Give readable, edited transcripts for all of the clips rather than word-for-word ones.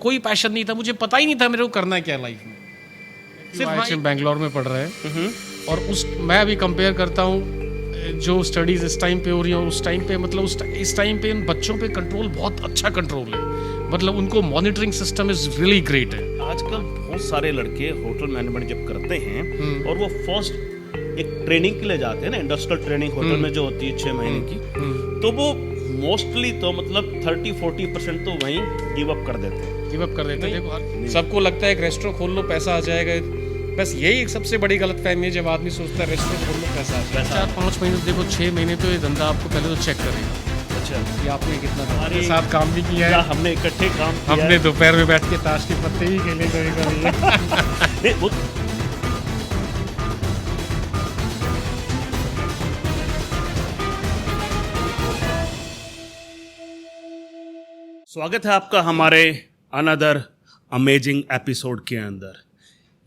कोई पैशन नहीं था, मुझे पता ही नहीं था मेरे को करना क्या है लाइफ में। सिर्फ बैंगलोर में पढ़ रहे हैं और उस मैं अभी कंपेयर करता हूँ जो स्टडीज़ इस टाइम पे हो रही हैं और उस टाइम पे, मतलब इस टाइम पे इन बच्चों पे कंट्रोल बहुत अच्छा कंट्रोल है, मतलब उनको monitoring system is really great है। आजकल बहुत सारे लड़के होटल मैनेजमेंट जब करते हैं और वो फर्स्ट एक ट्रेनिंग के लिए जाते हैं ना, इंडस्ट्रियल ट्रेनिंग होटल में जो होती है 6 महीने की, तो वो मोस्टली तो मतलब 30-40% तो वहीं गिव अप कर देते हैं। देखो सबको लगता है एक रेस्टोरेंट खोल लो पैसा आ जाएगा, बस यही एक सबसे बड़ी गलतफहमी है। जब आदमी सोचता है रेस्टोरेंट खोल लो पैसा आ जाएगा, 4-5 महीने देखो 6 महीने तो ये धंधा आपको पहले तो चेक करेगा। अच्छा, ये आपने कितना हमारे साथ काम भी किया है, हमने इकट्ठे काम किया, हमने दोपहर में बैठ के ताश के पत्ते भी खेले कभी कभी। स्वागत है आपका हमारे अनदर अमेजिंग एपिसोड के अंदर।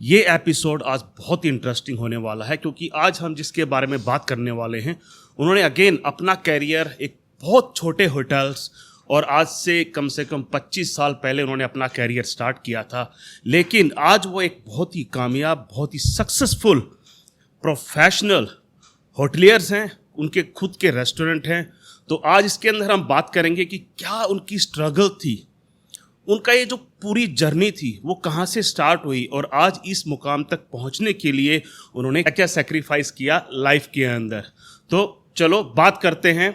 ये एपिसोड आज बहुत ही इंटरेस्टिंग होने वाला है क्योंकि आज हम जिसके बारे में बात करने वाले हैं उन्होंने अगेन अपना कैरियर एक बहुत छोटे होटल्स और आज से कम 25 साल पहले उन्होंने अपना कैरियर स्टार्ट किया था, लेकिन आज वो एक बहुत ही कामयाब, बहुत ही सक्सेसफुल प्रोफेशनल होटलियर्स हैं। उनके खुद के रेस्टोरेंट हैं। तो आज इसके अंदर हम बात करेंगे कि क्या उनकी स्ट्रगल थी, उनका ये जो पूरी जर्नी थी वो कहाँ से स्टार्ट हुई और आज इस मुकाम तक पहुँचने के लिए उन्होंने क्या क्या सेक्रीफाइस किया लाइफ के अंदर। तो चलो बात करते हैं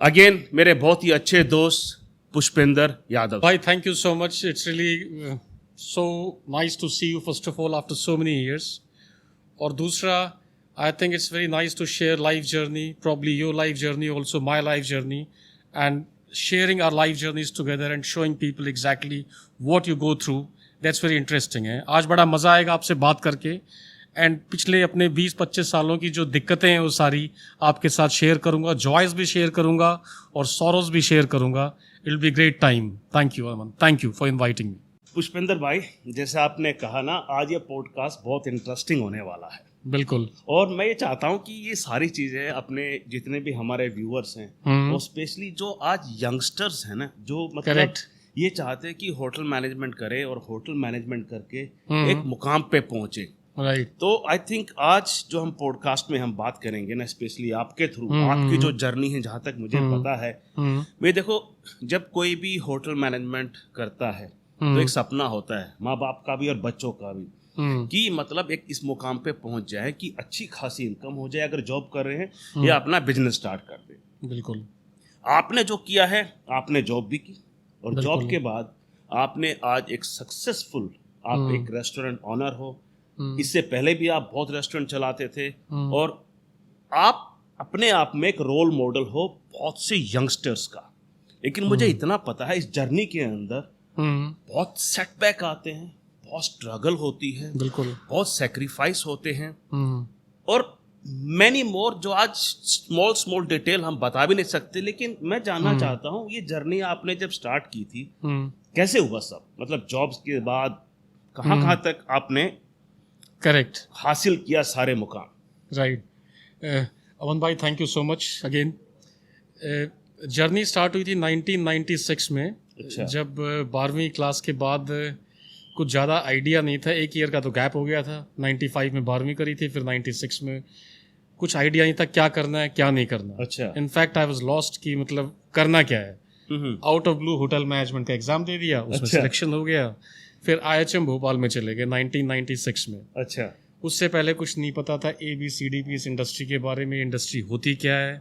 अगेन मेरे बहुत ही अच्छे दोस्त पुष्पेंद्र यादव। भाई thank you so much, it's really so nice to see you first of all after so many years. और दूसरा, I think it's very nice to share life journey, probably your life journey, also my life journey, and sharing our life journeys together and showing people exactly what you go through. That's very interesting है। आज बड़ा मज़ा आएगा आपसे बात करके and पिछले अपने 20-25 सालों की जो दिक्कतें हैं वो सारी आपके साथ शेयर करूँगा, जॉयज़ भी शेयर करूँगा और सॉरोज़ भी शेयर करूँगा। It will be great time. Thank you Aman, thank you for inviting me. Pushpendra भाई, जैसे आपने कहा ना, आज ये पॉडकास्ट बहुत इंटरेस्टिंग होने वाला है। बिल्कुल। और मैं ये चाहता हूँ कि ये सारी चीज़ें अपने जितने भी हमारे व्यूअर्स हैं और स्पेशली जो आज यंगस्टर्स हैं ना, जो मतलब ये चाहते हैं कि होटल मैनेजमेंट करें और होटल मैनेजमेंट करके एक मुकाम पे पहुंचे। राइट। तो आई थिंक आज जो हम पॉडकास्ट में हम बात करेंगे ना, स्पेशली आपके थ्रू आपकी जो जर्नी है, जहाँ तक मुझे पता है, मैं देखो जब कोई भी होटल मैनेजमेंट करता है तो एक सपना होता है माँ बाप का भी और बच्चों का भी कि मतलब एक इस मुकाम पे पहुंच जाए कि अच्छी खासी इनकम हो जाए अगर जॉब कर रहे हैं या अपना बिजनेस स्टार्ट कर दे। बिल्कुल। आपने जो किया है, आपने जॉब भी की और जॉब के बाद आपने आज एक सक्सेसफुल, आप एक रेस्टोरेंट ऑनर हो। इससे पहले भी आप बहुत रेस्टोरेंट चलाते थे और आप अपने आप में एक रोल मॉडल हो बहुत से यंगस्टर्स का। लेकिन मुझे इतना पता है इस जर्नी के अंदर बहुत सेटबैक आते हैं, बहुत स्ट्रगल होती है, बिल्कुल, बहुत सेक्रीफाइस होते हैं और मैनी मोर जो आज स्मॉल डिटेल हम बता भी नहीं सकते। लेकिन मैं जानना चाहता हूँ ये जर्नी आपने जब स्टार्ट की थी कैसे हुआ सब, मतलब जॉब्स के बाद कहाँ तक आपने करेक्ट हासिल किया सारे मुकाम। राइट। अमन भाई thank you so much again. Journey start हुई थी 1996 में। अच्छा। जब 12वीं क्लास के बाद कुछ ज़्यादा आइडिया नहीं था, एक ईयर का तो गैप हो गया था। 95 में 12वीं करी थी, फिर 96 में कुछ आइडिया नहीं था क्या करना है क्या नहीं करना। अच्छा। इनफैक्ट आई वाज लॉस्ट कि मतलब करना क्या है। Out of Blu hotel management का एग्जाम दे दिया, उसमें सिलेक्शन हो गया। फिर IHM भोपाल में चले गए 1996 में। अच्छा। उससे पहले कुछ नहीं पता था ABCD इस इंडस्ट्री के बारे में, इंडस्ट्री होती क्या है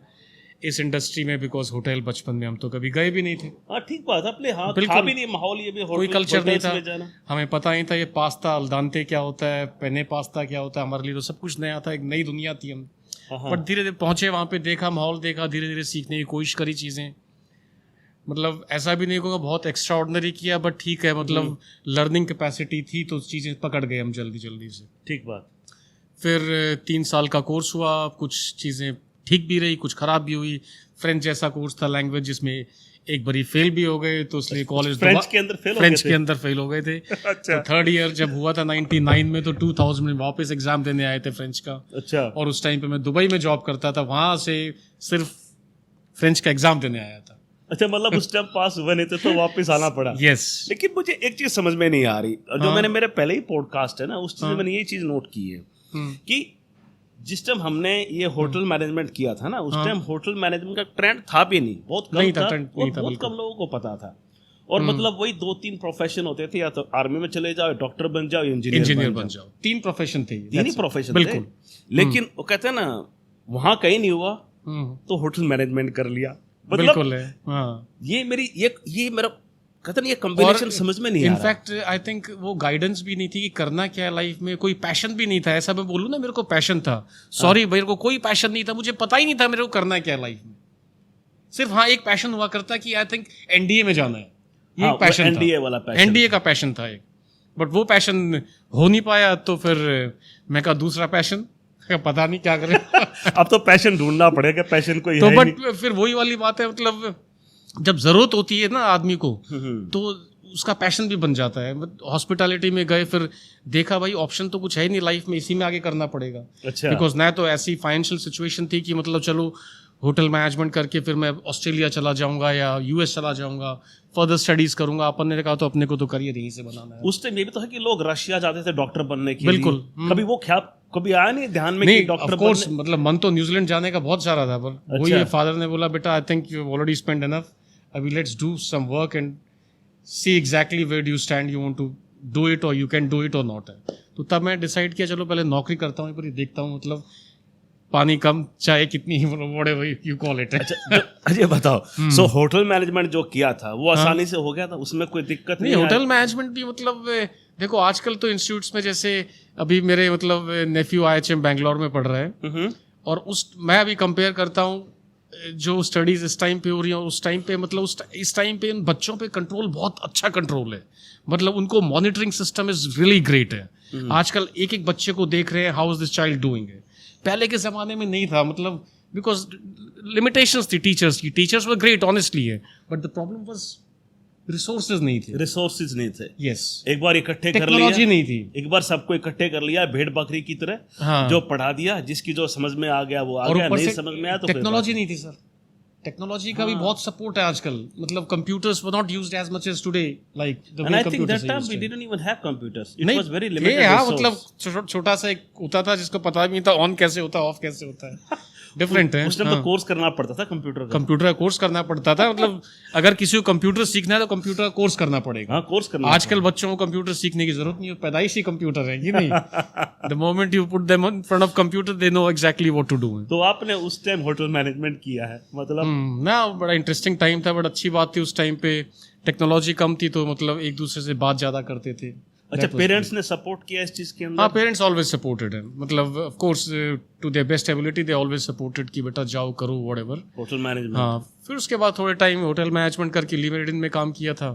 इस इंडस्ट्री में, बिकॉज होटल बचपन में हम तो कभी गए भी नहीं थे। ठीक बात, अपने हाथ खा भी नहीं, माहौल ये भी कोई कल्चर नहीं था, हमें पता नहीं था ये पास्ता अल्दांते क्या होता है, पेने पास्ता क्या होता है, हमारे लिए तो सब कुछ नया था, एक नई दुनिया थी हम। बट धीरे धीरे पहुंचे वहाँ पे, देखा माहौल, देखा, धीरे धीरे सीखने की कोशिश करी चीज़ें। मतलब ऐसा भी नहीं होगा बहुत एक्स्ट्रा ऑर्डिनरी किया, बट ठीक है, मतलब लर्निंग कैपेसिटी थी तो चीज़ें पकड़ गए हम जल्दी से। ठीक बात। फिर 3 साल का कोर्स हुआ, कुछ चीज़ें ठीक भी रही, कुछ खराब भी हुई। फ्रेंच जैसा कोर्स था, लैंग्वेज, जिसमें एक बारी फेल भी हो गए, तो इसलिए कॉलेज फ्रेंच के अंदर फेल हो गए थे। अच्छा। तो 3rd ईयर जब हुआ था 99 में, तो 2000 में वापस एग्जाम देने आए थे फ्रेंच का। अच्छा। और उस टाइम पे मैं दुबई में जॉब करता था, वहाँ से सिर्फ फ्रेंच का एग्जाम देने आया था। अच्छा, मतलब उस टाइम पास हुए नहीं थे तो वापस आना पड़ा। यस। लेकिन मुझे एक चीज समझ में नहीं आ रही, और जो मैंने मेरे पहले ही पॉडकास्ट है ना उस चीज में मैंने ये चीज नोट की है कि जिस टाइम हमने ये होटल मैनेजमेंट किया था ना, उस टाइम होटल मैनेजमेंट का ट्रेंड था भी नहीं, बहुत कम नहीं था, trend और नहीं था, बहुत कम लोगों को पता था। और मतलब वही 2-3 प्रोफेशन होते थे, या तो आर्मी में चले जाओ, डॉक्टर बन जाओ, इंजीनियर बन जाओ। 3 प्रोफेशन थे, तीन ही प्रोफेशन थे। बिल्कुल। लेकिन वो कहते हैं ना, वहां कहीं नहीं हुआ तो होटल मैनेजमेंट कर लिया। मतलब बिल्कुल है। हाँ, ये मेरा कहते ना, ये कॉम्बिनेशन समझ में नहीं आ रहा। इनफैक्ट आई थिंक वो गाइडेंस भी नहीं थी कि करना क्या है लाइफ में, कोई पैशन भी नहीं था। ऐसा मैं बोलूँ ना, मेरे को पैशन था, सॉरी मेरे को कोई पैशन नहीं था, मुझे पता ही नहीं था मेरे को करना क्या है लाइफ में। सिर्फ हाँ एक पैशन हुआ करता कि आई थिंक एनडीए में जाना है, ये हाँ, एक पैशन था, एनडीए वाला पैशन, एनडीए का पैशन था एक, बट वो पैशन हो नहीं पाया। तो फिर मैं कहा दूसरा पैशन, पता नहीं क्या करें। अब तो पैशन ढूंढना पड़ेगा, पैशन कोई तो है बट नहीं। फिर वही वाली बात है, मतलब जब जरूरत होती है ना आदमी को तो उसका पैशन भी बन जाता है। हॉस्पिटैलिटी में गए, फिर देखा भाई ऑप्शन तो कुछ है ही नहीं लाइफ में, इसी में आगे करना पड़ेगा। अच्छा। बिकॉज ना तो ऐसी फाइनेंशियल सिचुएशन थी कि मतलब चलो होटल मैनेजमेंट करके फिर मैं ऑस्ट्रेलिया चला जाऊंगा या यूएस चला जाऊंगा, फर्दर स्टडीज करूंगा। अपन ने कहा तो अपने को तो करियर यहीं से बनाना है। उस टाइम ये भी तो है कि लोग रशिया जाते थे डॉक्टर बनने के बिल्कुल। लिए। कभी वो ख्याल कभी आया नहीं ध्यान में कि नहीं, डॉक्टर ऑफ कोर्स, मतलब मन तो न्यूजीलैंड जाने का बहुत सारा था, पर वही है, फादर ने बोला बेटा I think you already spend enough, अभी let's do some work and see exactly where do you stand, you want to do it और यू कैन डू इट और नॉट है। तो तब मैं डिसाइड किया चलो पहले नौकरी करता हूँ, पर देखता हूँ मतलब पानी कम चाहे कितनी ही व्हाटएवर यू कॉल इट। अच्छा बताओ, सो होटल मैनेजमेंट जो किया था वो आसानी से हो गया था, उसमें कोई दिक्कत नहीं? होटल मैनेजमेंट भी मतलब देखो आजकल तो इंस्टीट्यूट्स में, जैसे अभी मेरे मतलब नेफ्यू IHM बैंगलोर में पढ़ रहे हैं, और उस मैं अभी कंपेयर करता हूँ जो स्टडीज इस टाइम पे हो रही है उस टाइम पे, मतलब इस टाइम पे उन बच्चों पे कंट्रोल बहुत अच्छा कंट्रोल है, मतलब उनको monitoring system is really great है। आजकल एक एक बच्चे को देख रहे हैं, how is this child doing है। पहले के ज़माने में नहीं था, मतलब बिकॉज लिमिटेशंस थी टीचर्स की। टीचर्स वर ग्रेट ऑनेस्टली है, but the problem was resources नहीं थे। रिसोर्सेज नहीं थे, यस। एक बार इकट्ठे कर लिया, टेक्नोलॉजी नहीं थी, एक बार सबको इकट्ठे कर लिया भेड़ बकरी की तरह। हाँ। जो पढ़ा दिया, जिसकी जो समझ में आ गया वो आ गया, नहीं समझ में आया तो टेक्नोलॉजी नहीं थी सर। टेक्नोलॉजी का भी बहुत सपोर्ट है आजकल, मतलब computers were not used as much as today, like the And way I think that time computers we didn't even have computers. It नहीं was very थे, limited हाँ, resource. मतलब छोटा सा एक होता था जिसको पता भी नहीं था ऑन कैसे होता है, ऑफ कैसे होता है, डिफरेंट है। उस टाइम तो कोर्स करना पड़ता था कंप्यूटर का। कंप्यूटर का कोर्स करना पड़ता था, मतलब अगर किसी को कंप्यूटर सीखना है तो कंप्यूटर का कोर्स करना पड़ेगा। हाँ, कोर्स करना। आजकल बच्चों को कंप्यूटर सीखने की जरूरत नहीं है, पैदाइशी कंप्यूटर है कि नहीं। The moment you put them in front of computer they know exactly what to do. तो आपने उस टाइम होटल मैनेजमेंट किया है, मतलब ना बड़ा इंटरेस्टिंग टाइम था, बट अच्छी बात थी उस टाइम पे टेक्नोलॉजी कम थी, तो मतलब एक दूसरे से बात ज्यादा करते थे। अच्छा, पेरेंट्स ने सपोर्ट किया इस चीज के अंदर? हाँ, पेरेंट्स ऑलवेज सपोर्टेड है, मतलब of course to their best ability they always supported कि बेटा जाओ करो व्हाटएवर। Hotel management. हाँ, फिर उसके बाद थोड़े टाइम होटल मैनेजमेंट करके ली मेरिडियन में काम किया था।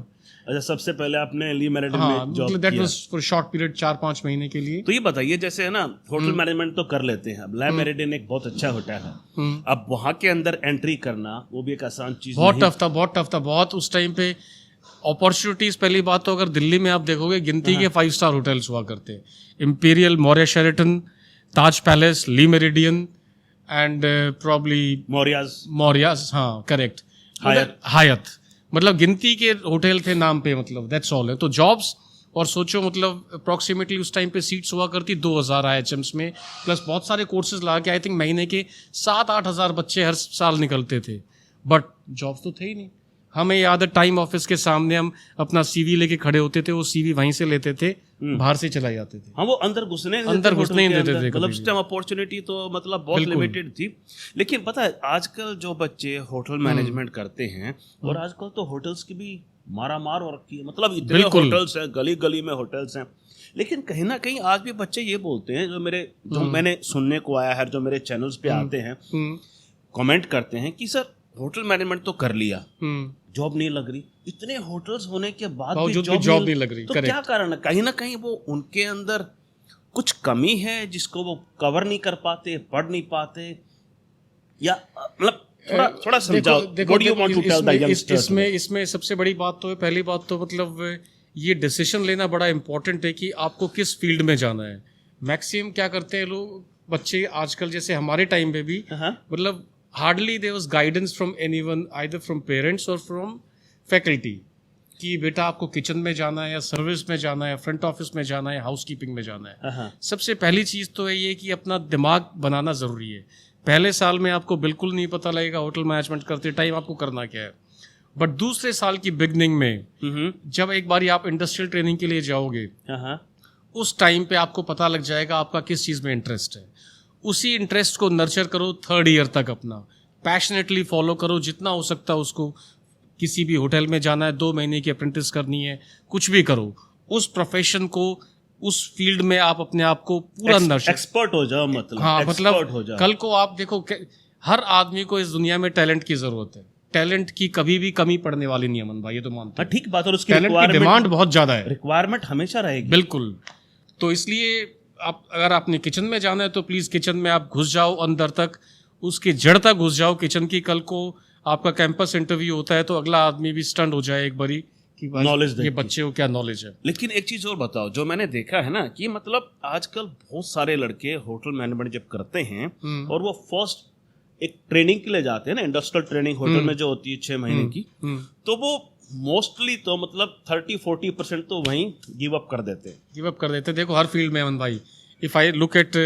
अच्छा, सबसे पहले आपने ली मेरिडियन हाँ, में जॉब मतलब दैट किया। वाज फॉर शॉर्ट पीरियड, 4-5 महीने के लिए। तो ये बताइए, जैसे है ना होटल मैनेजमेंट तो कर लेते हैं, अब ला मेरिडियन एक बहुत अच्छा होटल है, अब वहां के अंदर एंट्री करना वो भी एक आसान चीज बहुत नहीं। टफ था, बहुत टफ था, बहुत उस टाइम पे अपॉर्चुनिटीज। पहली बात तो अगर दिल्ली में आप देखोगे गिनती के 5 स्टार होटल्स हुआ करते, imperial, Maurya Sheraton, Taj palace, Lee meridian and probably Mauryas, हाँ करेक्ट, हायत, मतलब गिनती के होटल थे नाम पे, मतलब दैट्स ऑल है। तो जॉब्स, और सोचो मतलब अप्रॉक्सीमेटली उस टाइम पे सीट्स हुआ करती 2000 IHMs में, प्लस बहुत सारे कोर्सेज ला के आई थिंक महीने के 7-8 हज़ार बच्चे हर साल निकलते थे, बट जॉब्स तो थे ही नहीं। हमें याद है टाइम ऑफिस के सामने हम अपना CV लेके खड़े होते थे, वो CV वहीं से लेते थे, बाहर से चला जाते थे। हाँ, वो अंदर घुसने ही नहीं देते थे, मतलब उस टाइम अपॉर्चुनिटी तो मतलब बहुत लिमिटेड थी। लेकिन पता है आजकल जो बच्चे होटल मैनेजमेंट करते हैं, और आजकल तो होटल्स की भी मारा मार हो रखी है, मतलब इतने होटल्स हैं, गली गली में होटल्स हैं। लेकिन कहीं ना कहीं आज भी बच्चे ये बोलते हैं, जो मैंने सुनने को आया है, जो मेरे चैनल्स पे आते हैं, कमेंट करते हैं कि सर होटल मैनेजमेंट तो कर लिया, जॉब नहीं लग रही, इतने होटल्स होने के बाद भी जॉब नहीं लग रही, तो क्या कारण है? कहीं ना कहीं वो उनके अंदर कुछ कमी है जिसको वो कवर नहीं कर पाते, पढ़ नहीं पाते, या मतलब थोड़ा समझाओ। What do you want to tell the youngsters? इसमें सबसे बड़ी बात तो है, पहली बात तो मतलब ये डिसीजन लेना बड़ा इंपॉर्टेंट है कि आपको किस फील्ड में जाना है। मैक्सिमम क्या करते हैं लोग, बच्चे आजकल, जैसे हमारे टाइम पे भी, मतलब hardly there was guidance from anyone, either from parents or from faculty, कि बेटा आपको किचन में जाना है या सर्विस में जाना है, फ्रंट ऑफिस में जाना है, हाउसकीपिंग में जाना है। सबसे पहली चीज़ तो है ये कि अपना दिमाग बनाना ज़रूरी है। पहले साल में आपको बिल्कुल नहीं पता लगेगा होटल मैनेजमेंट करते टाइम आपको करना क्या है, बट दूसरे साल की बिगनिंग में जब एक बारी आप इंडस्ट्रियल ट्रेनिंग के लिए जाओगे, उस टाइम पे आपको पता लग जाएगा आपका किस चीज़ में इंटरेस्ट है। उसी इंटरेस्ट को नर्चर करो 3rd ईयर तक, अपना पैशनेटली फॉलो करो जितना हो सकता है उसको। किसी भी होटल में जाना है, 2 महीने की अप्रेंटिस करनी है, कुछ भी करो, उस प्रोफेशन को, उस फील्ड में आप अपने आप को पूरा नर्चर, एक्सपर्ट हो जाओ, मतलब हाँ, मतलब हो जाओ। कल को आप देखो, हर आदमी को इस दुनिया में टैलेंट की जरूरत है। टैलेंट की कभी भी कमी पड़ने वाली नहीं है अमन भाई, ये तो मानते हैं। ठीक बात, और उसकी टैलेंट की डिमांड बहुत ज्यादा है, रिक्वायरमेंट हमेशा रहेगी। बिल्कुल। तो इसलिए आप अगर आपने किचन में जाना है तो प्लीज किचन में आप घुस जाओ, अंदर तक, उसकी जड़ तक घुस जाओ किचन की। कल को आपका कैंपस इंटरव्यू होता है तो अगला आदमी भी स्टंट हो जाए एक बारी कि नॉलेज, ये बच्चे को क्या नॉलेज है। लेकिन एक चीज और बताओ, जो मैंने देखा है ना कि मतलब आजकल बहुत सारे लड़के होटल मैनेजमेंट जब करते हैं और वो फर्स्ट एक ट्रेनिंग के लिए जाते हैं ना, इंडस्ट्रियल ट्रेनिंग होटल में जो होती है 6 महीने की, तो वो मोस्टली तो मतलब 30-40% तो वहीं गिव अप कर देते हैं। देखो हर फील्ड में अमन भाई, इफ आई लुक एट,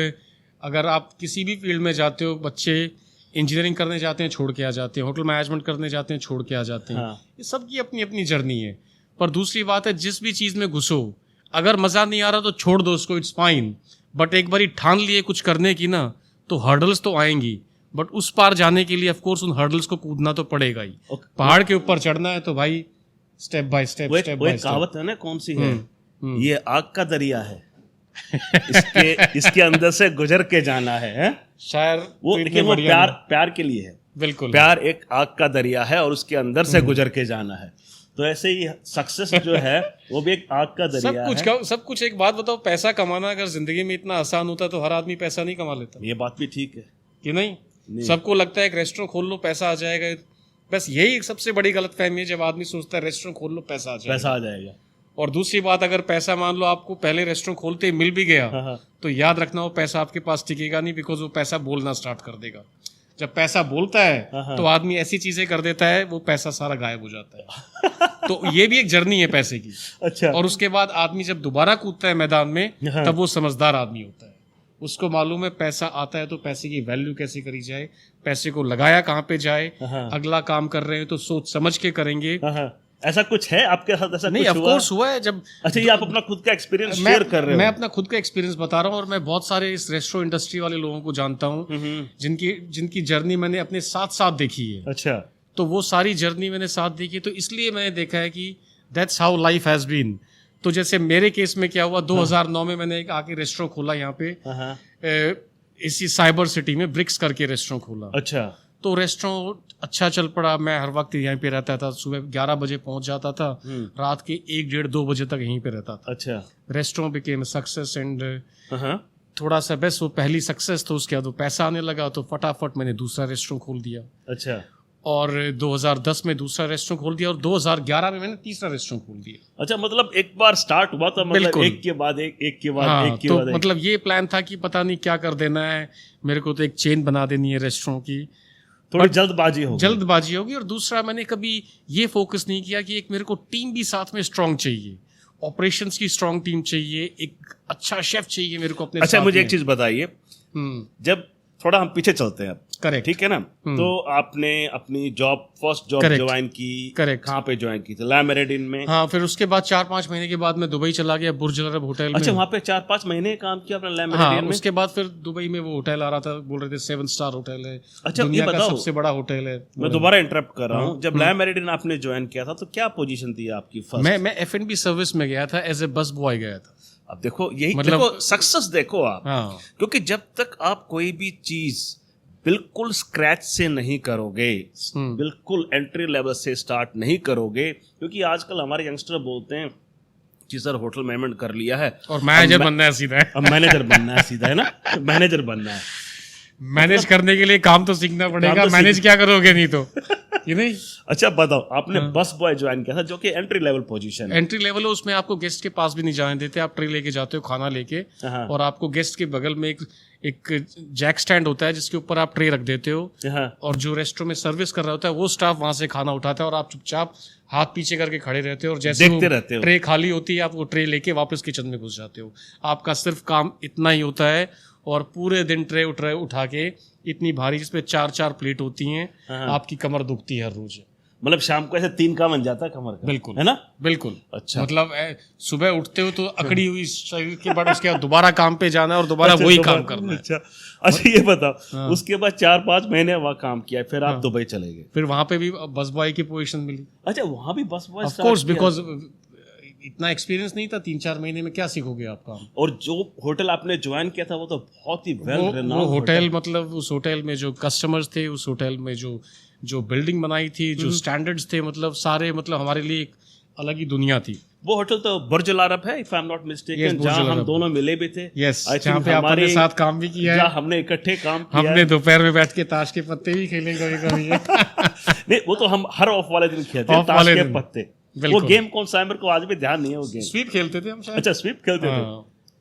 अगर आप किसी भी फील्ड में जाते हो, बच्चे इंजीनियरिंग करने जाते हैं छोड़ के आ जाते हैं, होटल मैनेजमेंट करने जाते हैं छोड़ के आ जाते हैं। ये सबकी अपनी अपनी जर्नी है। पर दूसरी बात है, जिस भी चीज़ में घुसो, अगर मज़ा नहीं आ रहा तो छोड़ दो उसको, इट्स फाइन। बट एक बारी ठान लिए कुछ करने की ना, तो हर्डल्स तो आएंगी, बट उस पार जाने के लिए ऑफ कोर्स उन हर्डल्स को कूदना तो पड़ेगा ही। पहाड़ के ऊपर चढ़ना है तो भाई step by step, step by step. कहावत है ना, कौन सी है, ये आग का दरिया है, इसके अंदर से गुजर के जाना है। शायर वो, लेकिन वो प्यार के लिए है। बिल्कुल, प्यार एक आग का दरिया है और उसके अंदर से गुजर के जाना है। तो ऐसे ही सक्सेस जो है वो भी एक आग का दरिया है। सब कुछ एक बात बताओ, पैसा कमाना अगर जिंदगी में इतना आसान होता तो हर आदमी पैसा नहीं कमा लेता। ये बात भी ठीक है कि नहीं? सबको लगता है एक रेस्टोरेंट खोल लो पैसा आ जाएगा। बस यही सबसे बड़ी गलतफहमी है, जब आदमी सोचता है रेस्टोरेंट खोल लो पैसा आ जाएगा। और दूसरी बात, अगर पैसा मान लो आपको पहले रेस्टोरेंट खोलते ही मिल भी गया, तो याद रखना वो पैसा आपके पास टिकेगा नहीं, बिकॉज वो पैसा बोलना स्टार्ट कर देगा। जब पैसा बोलता है तो आदमी ऐसी चीजें कर देता है, वो पैसा सारा गायब हो जाता है। तो ये भी एक जर्नी है पैसे की। अच्छा। और उसके बाद आदमी जब दोबारा कूदता है मैदान में, तब वो समझदार आदमी होता है। उसको मालूम है पैसा आता है तो पैसे की वैल्यू कैसे करी जाए, पैसे को लगाया कहाँ पे जाए, अगला काम कर रहे हैं तो सोच समझ के करेंगे। ऐसा कुछ है आपके साथ? ऐसा नहीं, ऑफ कोर्स हुआ है। जब अच्छा, ये आप अपना खुद का एक्सपीरियंस शेयर कर रहे हो? मैं अपना खुद का एक्सपीरियंस बता रहा हूँ, और मैं बहुत सारे इस रेस्टोरेंट इंडस्ट्री वाले लोगों को जानता हूँ जिनकी जर्नी मैंने अपने साथ साथ देखी है। अच्छा। तो वो सारी जर्नी मैंने साथ देखी, तो इसलिए मैंने देखा है कि that's how life has been. तो जैसे मेरे केस में क्या हुआ, 2009 में मैंने एक आके रेस्टोरेंट खोला यहाँ पे, इसी साइबर सिटी में ब्रिक्स करके रेस्टोरेंट खोला। अच्छा। तो रेस्टोरेंट अच्छा चल पड़ा। मैं हर वक्त यहीं पे रहता था, सुबह 11 बजे पहुंच जाता था, रात के 1-1:30-2 बजे तक यहीं पे रहता था। अच्छा। रेस्टोरेंट बिकेम सक्सेस एंड थोड़ा सा बस वो पहली सक्सेस, तो उसके बाद वो पैसा आने लगा, तो फटाफट मैंने दूसरा रेस्टोरेंट खोल दिया। अच्छा। और 2010 में दूसरा रेस्टोरेंट खोल दिया, और 2011 में मैंने तीसरा रेस्टोरेंट खोल दिया। अच्छा, मतलब एक बार स्टार्ट हुआ तो मतलब एक के बाद एक के बाद हाँ, एक के तो बाद मतलब ये प्लान था कि पता नहीं क्या कर देना है मेरे को, तो एक चेन बना देनी है रेस्टोरेंट की। थोड़ी जल्दबाजी होगी। और दूसरा, मैंने कभी ये फोकस नहीं किया कि एक मेरे को टीम भी साथ में स्ट्रांग चाहिए, ऑपरेशंस की स्ट्रांग टीम चाहिए, एक अच्छा शेफ चाहिए मेरे को अपने अच्छा साथ मुझे में। एक चीज बताइए, जब थोड़ा हम पीछे चलते हैं, करेक्ट, ठीक है ना, तो आपने अपनी फर्स्ट जॉब ज्वाइन की, करेक्ट, कहाँ पे ज्वाइन की थी? ला मेरिडियन में। हाँ, फिर उसके बाद 4-5 महीने के बाद मैं दुबई चला गया, बुर्ज अल अरब होटल में। अच्छा, वहाँ पे 4-5 महीने काम किया आपने ला मेरिडियन में? उसके बाद फिर दुबई में वो होटल आ रहा था, बोल रहे थे 7 स्टार होटल है, अच्छा, दुनिया ये का बताओ, सबसे बड़ा होटल है। मैं दोबारा इंटरप्ट कर रहा हूँ, जब ला मेरिडियन आपने ज्वाइन किया था तो क्या पोजीशन थी आपकी फर्स्ट? मैं F&B सर्विस में गया था, एज ए बस बॉय गया था। अब देखो, यही मतलब देखो सक्सेस देखो आप। हाँ। क्योंकि जब तक आप कोई भी चीज बिल्कुल स्क्रैच से नहीं करोगे, बिल्कुल एंट्री लेवल से स्टार्ट नहीं करोगे, क्योंकि आजकल हमारे यंगस्टर बोलते हैं कि सर होटल मैनेजमेंट कर लिया है और मैनेजर बनना है सीधा। अब मैनेजर बनना है सीधा, है ना, मैनेजर बनना है। मैनेज करने के लिए काम तो सीखना पड़ेगा, मैनेज क्या करोगे नहीं तो। ये नहीं। अच्छा बताओ, आपने बस बॉय ज्वाइन किया था जो कि एंट्री लेवल पोजीशन है। एंट्री लेवल है, उसमें आपको गेस्ट के पास भी नहीं जाने देते। आप ट्रे लेके जाते हो खाना लेके, हाँ। और आपको गेस्ट के बगल में एक जैक स्टैंड होता है जिसके ऊपर आप ट्रे रख देते हो, हाँ। और जो रेस्टोरेंट में सर्विस कर रहा होता है वो स्टाफ वहां से खाना उठाता है, और आप चुपचाप हाथ पीछे करके खड़े रहते हो, और जैसे देखते रहते हो। ट्रे खाली होती है आप वो ट्रे लेके वापस किचन में घुस जाते हो। आपका सिर्फ काम इतना ही होता है, और पूरे दिन ट्रे उठा के इतनी भारी, जिसपे 4-4 प्लेट होती हैं, आपकी कमर दुखती है हर रोज। मतलब शाम को ऐसे 3 काम बन जाता है कमर का, बिल्कुल, है ना? बिल्कुल। अच्छा। मतलब सुबह उठते हो तो अकड़ी हुई शरीर के बाद उसके बाद दोबारा काम पे जाना और दोबारा वही काम करना है। अच्छा ये बताओ, उसके बाद 4-5 महीने वहाँ काम किया, फिर आप दुबई चले गए। फिर वहां पे भी बस बॉय की पोजीशन मिली। अच्छा, वहाँ भी बस बॉय? ऑफ कोर्स, बिकॉज इतना एक्सपीरियंस नहीं था, 3-4 महीने में क्या सीखोगे आप काम। और जो होटल आपने ज्वाइन किया था वो तो बहुत ही वेल वो रेनाउंड होटल, मतलब उस होटल में जो कस्टमर्स थे, उस होटल में जो बिल्डिंग बनाई थी, जो स्टैंडर्ड्स थे, मतलब सारे, मतलब हमारे लिए एक अलग ही दुनिया थी। वो होटल तो बुर्ज अल अरब है, if I am not mistaken, जहाँ हम दोनों मिले भी थे। यस, जहाँ पे आपने साथ काम भी किया है, जहाँ हमने इकट्ठे काम किया। हमने दोपहर में बैठ के ताश के पत्ते भी खेले कभी। नहीं, वो तो हम हर ऑफ वाले दिन खेलते हैं, ताश के पत्ते। वो गेम कौन सा है मेरे को आज भी ध्यान नहीं है वो गेम। स्वीप खेलते थे हम शायद। अच्छा, स्वीप खेलते थे।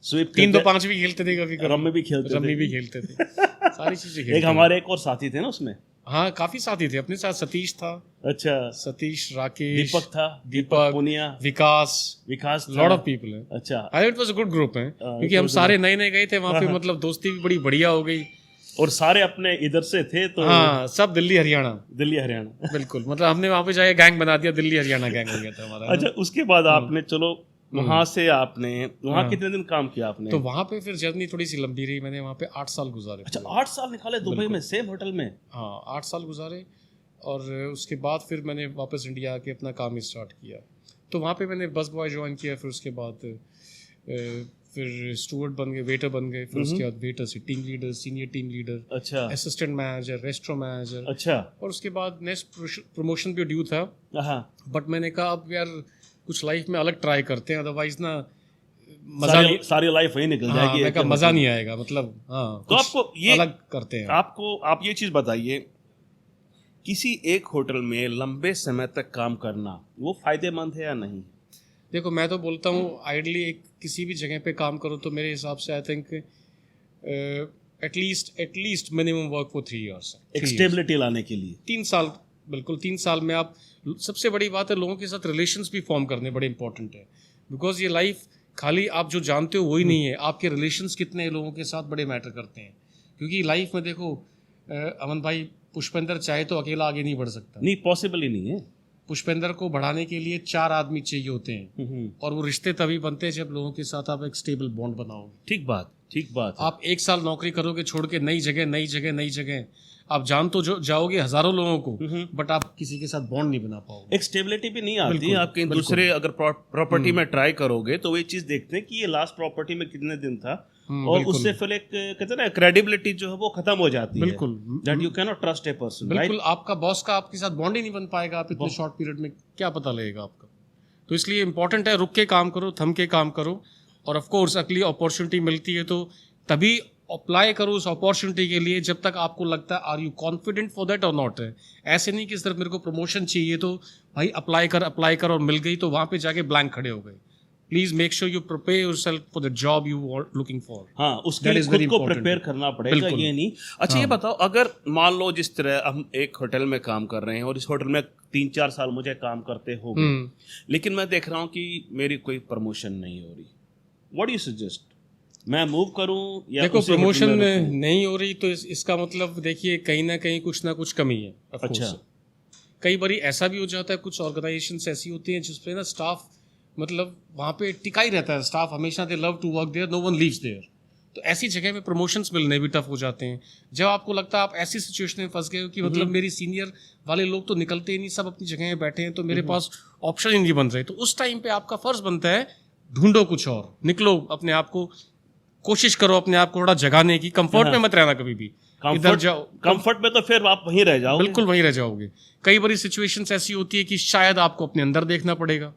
स्वीप 3-2-5 भी खेलते थे, कभी रम्मी भी खेलते थे। सारी चीजें खेलते। एक हमारे एक और साथी थे ना उसमें। हाँ, काफी साथी थे अपने साथ। सतीश था। अच्छा। सतीश, राकेश, दीपक था, Deepak Punia, Vikas, lot of people है। अच्छा, I it was a good group है, क्योंकि हम सारे नए नए गए थे वहाँ पे, मतलब दोस्ती भी बड़ी बढ़िया हो गई। और सारे अपने इधर से थे तो। हाँ, सब दिल्ली हरियाणा। बिल्कुल, मतलब हमने वहाँ पे जाके गैंग बना दिया, दिल्ली हरियाणा गैंग हो गया था हमारा। अच्छा, उसके बाद आपने चलो वहां से आपने वहां कितने दिन काम किया आपने? तो वहां पे फिर जर्नी थोड़ी सी लंबी रही। मैंने वहां पे 8 साल गुजारे। अच्छा, 8 साल निकाले दुबई में, सेम होटल में? हाँ, 8 साल गुजारे, और उसके बाद फिर मैंने वापस इंडिया आके अपना काम स्टार्ट किया। तो वहाँ पे मैंने बस बॉय ज्वाइन किया, फिर उसके बाद फिर स्टूवर्ड बन गए, वेटर बन गए, फिर उसके बाद वेटर से team leader, senior team leader, अच्छा, असिस्टेंट मैनेजर, रेस्टोरेंट मैनेजर। अच्छा। और उसके बाद नेक्स्ट प्रमोशन भी ड्यू था, बट मैंने कहा अब यार कुछ लाइफ में अलग ट्राई करते हैं, अदरवाइज ना मजा नहीं, सारी लाइफ वही निकल जाएगी। मैं कहा मजा नहीं आएगा, मतलब तो आपको ये अलग करते हैं। आप ये चीज बताइए, किसी एक होटल में लंबे समय तक काम करना वो फायदेमंद है या नहीं? देखो, मैं तो बोलता हूँ आइडली किसी भी जगह पे काम करो तो मेरे हिसाब से I think at least minimum work for 3 years। एक स्टेबिलिटी लाने के लिए 3 साल, बिल्कुल 3 साल में आप, सबसे बड़ी बात है लोगों के साथ रिलेशंस भी फॉर्म करने बड़े इंपॉर्टेंट है। बिकॉज ये लाइफ खाली आप जो जानते हो वही नहीं है, आपके रिलेशंस कितने लोगों के साथ बड़े मैटर करते हैं। क्योंकि लाइफ में देखो अमन भाई, पुष्पेंद्र चाहे तो अकेला आगे नहीं बढ़ सकता। नहीं, पॉसिबल ही नहीं है। पुष्पेंद्र को बढ़ाने के लिए 4 आदमी चाहिए होते हैं, और वो रिश्ते तभी बनते हैं जब लोगों के साथ आप एक स्टेबल बॉन्ड बनाओगे। ठीक बात। आप 1 साल नौकरी करोगे छोड़ के नई जगह आप जान तो जाओगे हजारों लोगों को, बट आप किसी के साथ बॉन्ड नहीं बना पाओगे। एक स्टेबिलिटी भी नहीं आती। आप कहीं दूसरे अगर प्रॉपर्टी में ट्राई करोगे तो ये चीज देखते हैं कि ये लास्ट प्रॉपर्टी में कितने दिन था, और उससे फिर एक कहते हैं ना क्रेडिबिलिटी जो है वो खत्म हो जाती है। बिल्कुल, that you can not trust a person. बिल्कुल, आपका बॉस का आपके साथ बॉन्ड ही नहीं बन पाएगा। आप इतने शॉर्ट पीरियड में क्या पता लगेगा आपका। तो इसलिए इंपॉर्टेंट है रुक के काम करो, थम के काम करो, और ऑफ कोर्स अगली अपॉर्चुनिटी मिलती है तो तभी अप्लाई करो उस अपॉर्चुनिटी के लिए जब तक आपको लगता है are you confident for that और नॉट है। ऐसे नहीं कि सिर्फ मेरे को प्रमोशन चाहिए तो भाई अप्लाई कर और मिल गई तो वहां पे जाके ब्लैंक खड़े हो गए। Please make sure you prepare yourself for the job you are looking for. हाँ, उसके लिए खुद को प्रिपेयर करना पड़ेगा, ये नहीं। अच्छा, ये बताओ, अगर मान लो जिस तरह हम एक होटल में काम कर रहे हैं और इस होटल में 3-4 साल मुझे काम करते हो गए, लेकिन मैं देख रहा हूँ कि मेरी कोई प्रमोशन नहीं हो रही, व्हाट डू यू सजेस्ट? मैं मूव करूं या? देखो, प्रमोशन नहीं हो रही तो इसका मतलब देखिए कहीं ना कहीं कुछ ना कुछ कमी है। अच्छा, कई बार ऐसा भी हो जाता है, कुछ ऑर्गेनाइजेशंस ऐसी होती हैं जिसपे ना स्टाफ मतलब वहाँ पे टिका ही रहता है, स्टाफ हमेशा they love to work there, no one leaves there. तो ऐसी जगह में प्रमोशंस मिलने भी टफ हो जाते हैं। जब आपको लगता है आप ऐसी सिचुएशन में फंस गए हो कि मतलब मेरी सीनियर वाले लोग तो निकलते ही नहीं, सब अपनी जगह में बैठे हैं, तो मेरे पास ऑप्शन ही नहीं बन रहे, तो उस टाइम पे आपका फर्ज बनता है ढूंढो कुछ और, निकलो अपने आप को, कोशिश करो अपने आप को थोड़ा जगाने की। कंफर्ट में मत रहना कभी भी, इधर जाओ कंफर्ट में तो फिर आप वहीं रह जाओगे, बिल्कुल वहीं रह जाओगे। कई बारी सिचुएशंस ऐसी होती है कि शायद आपको अपने अंदर देखना पड़ेगा,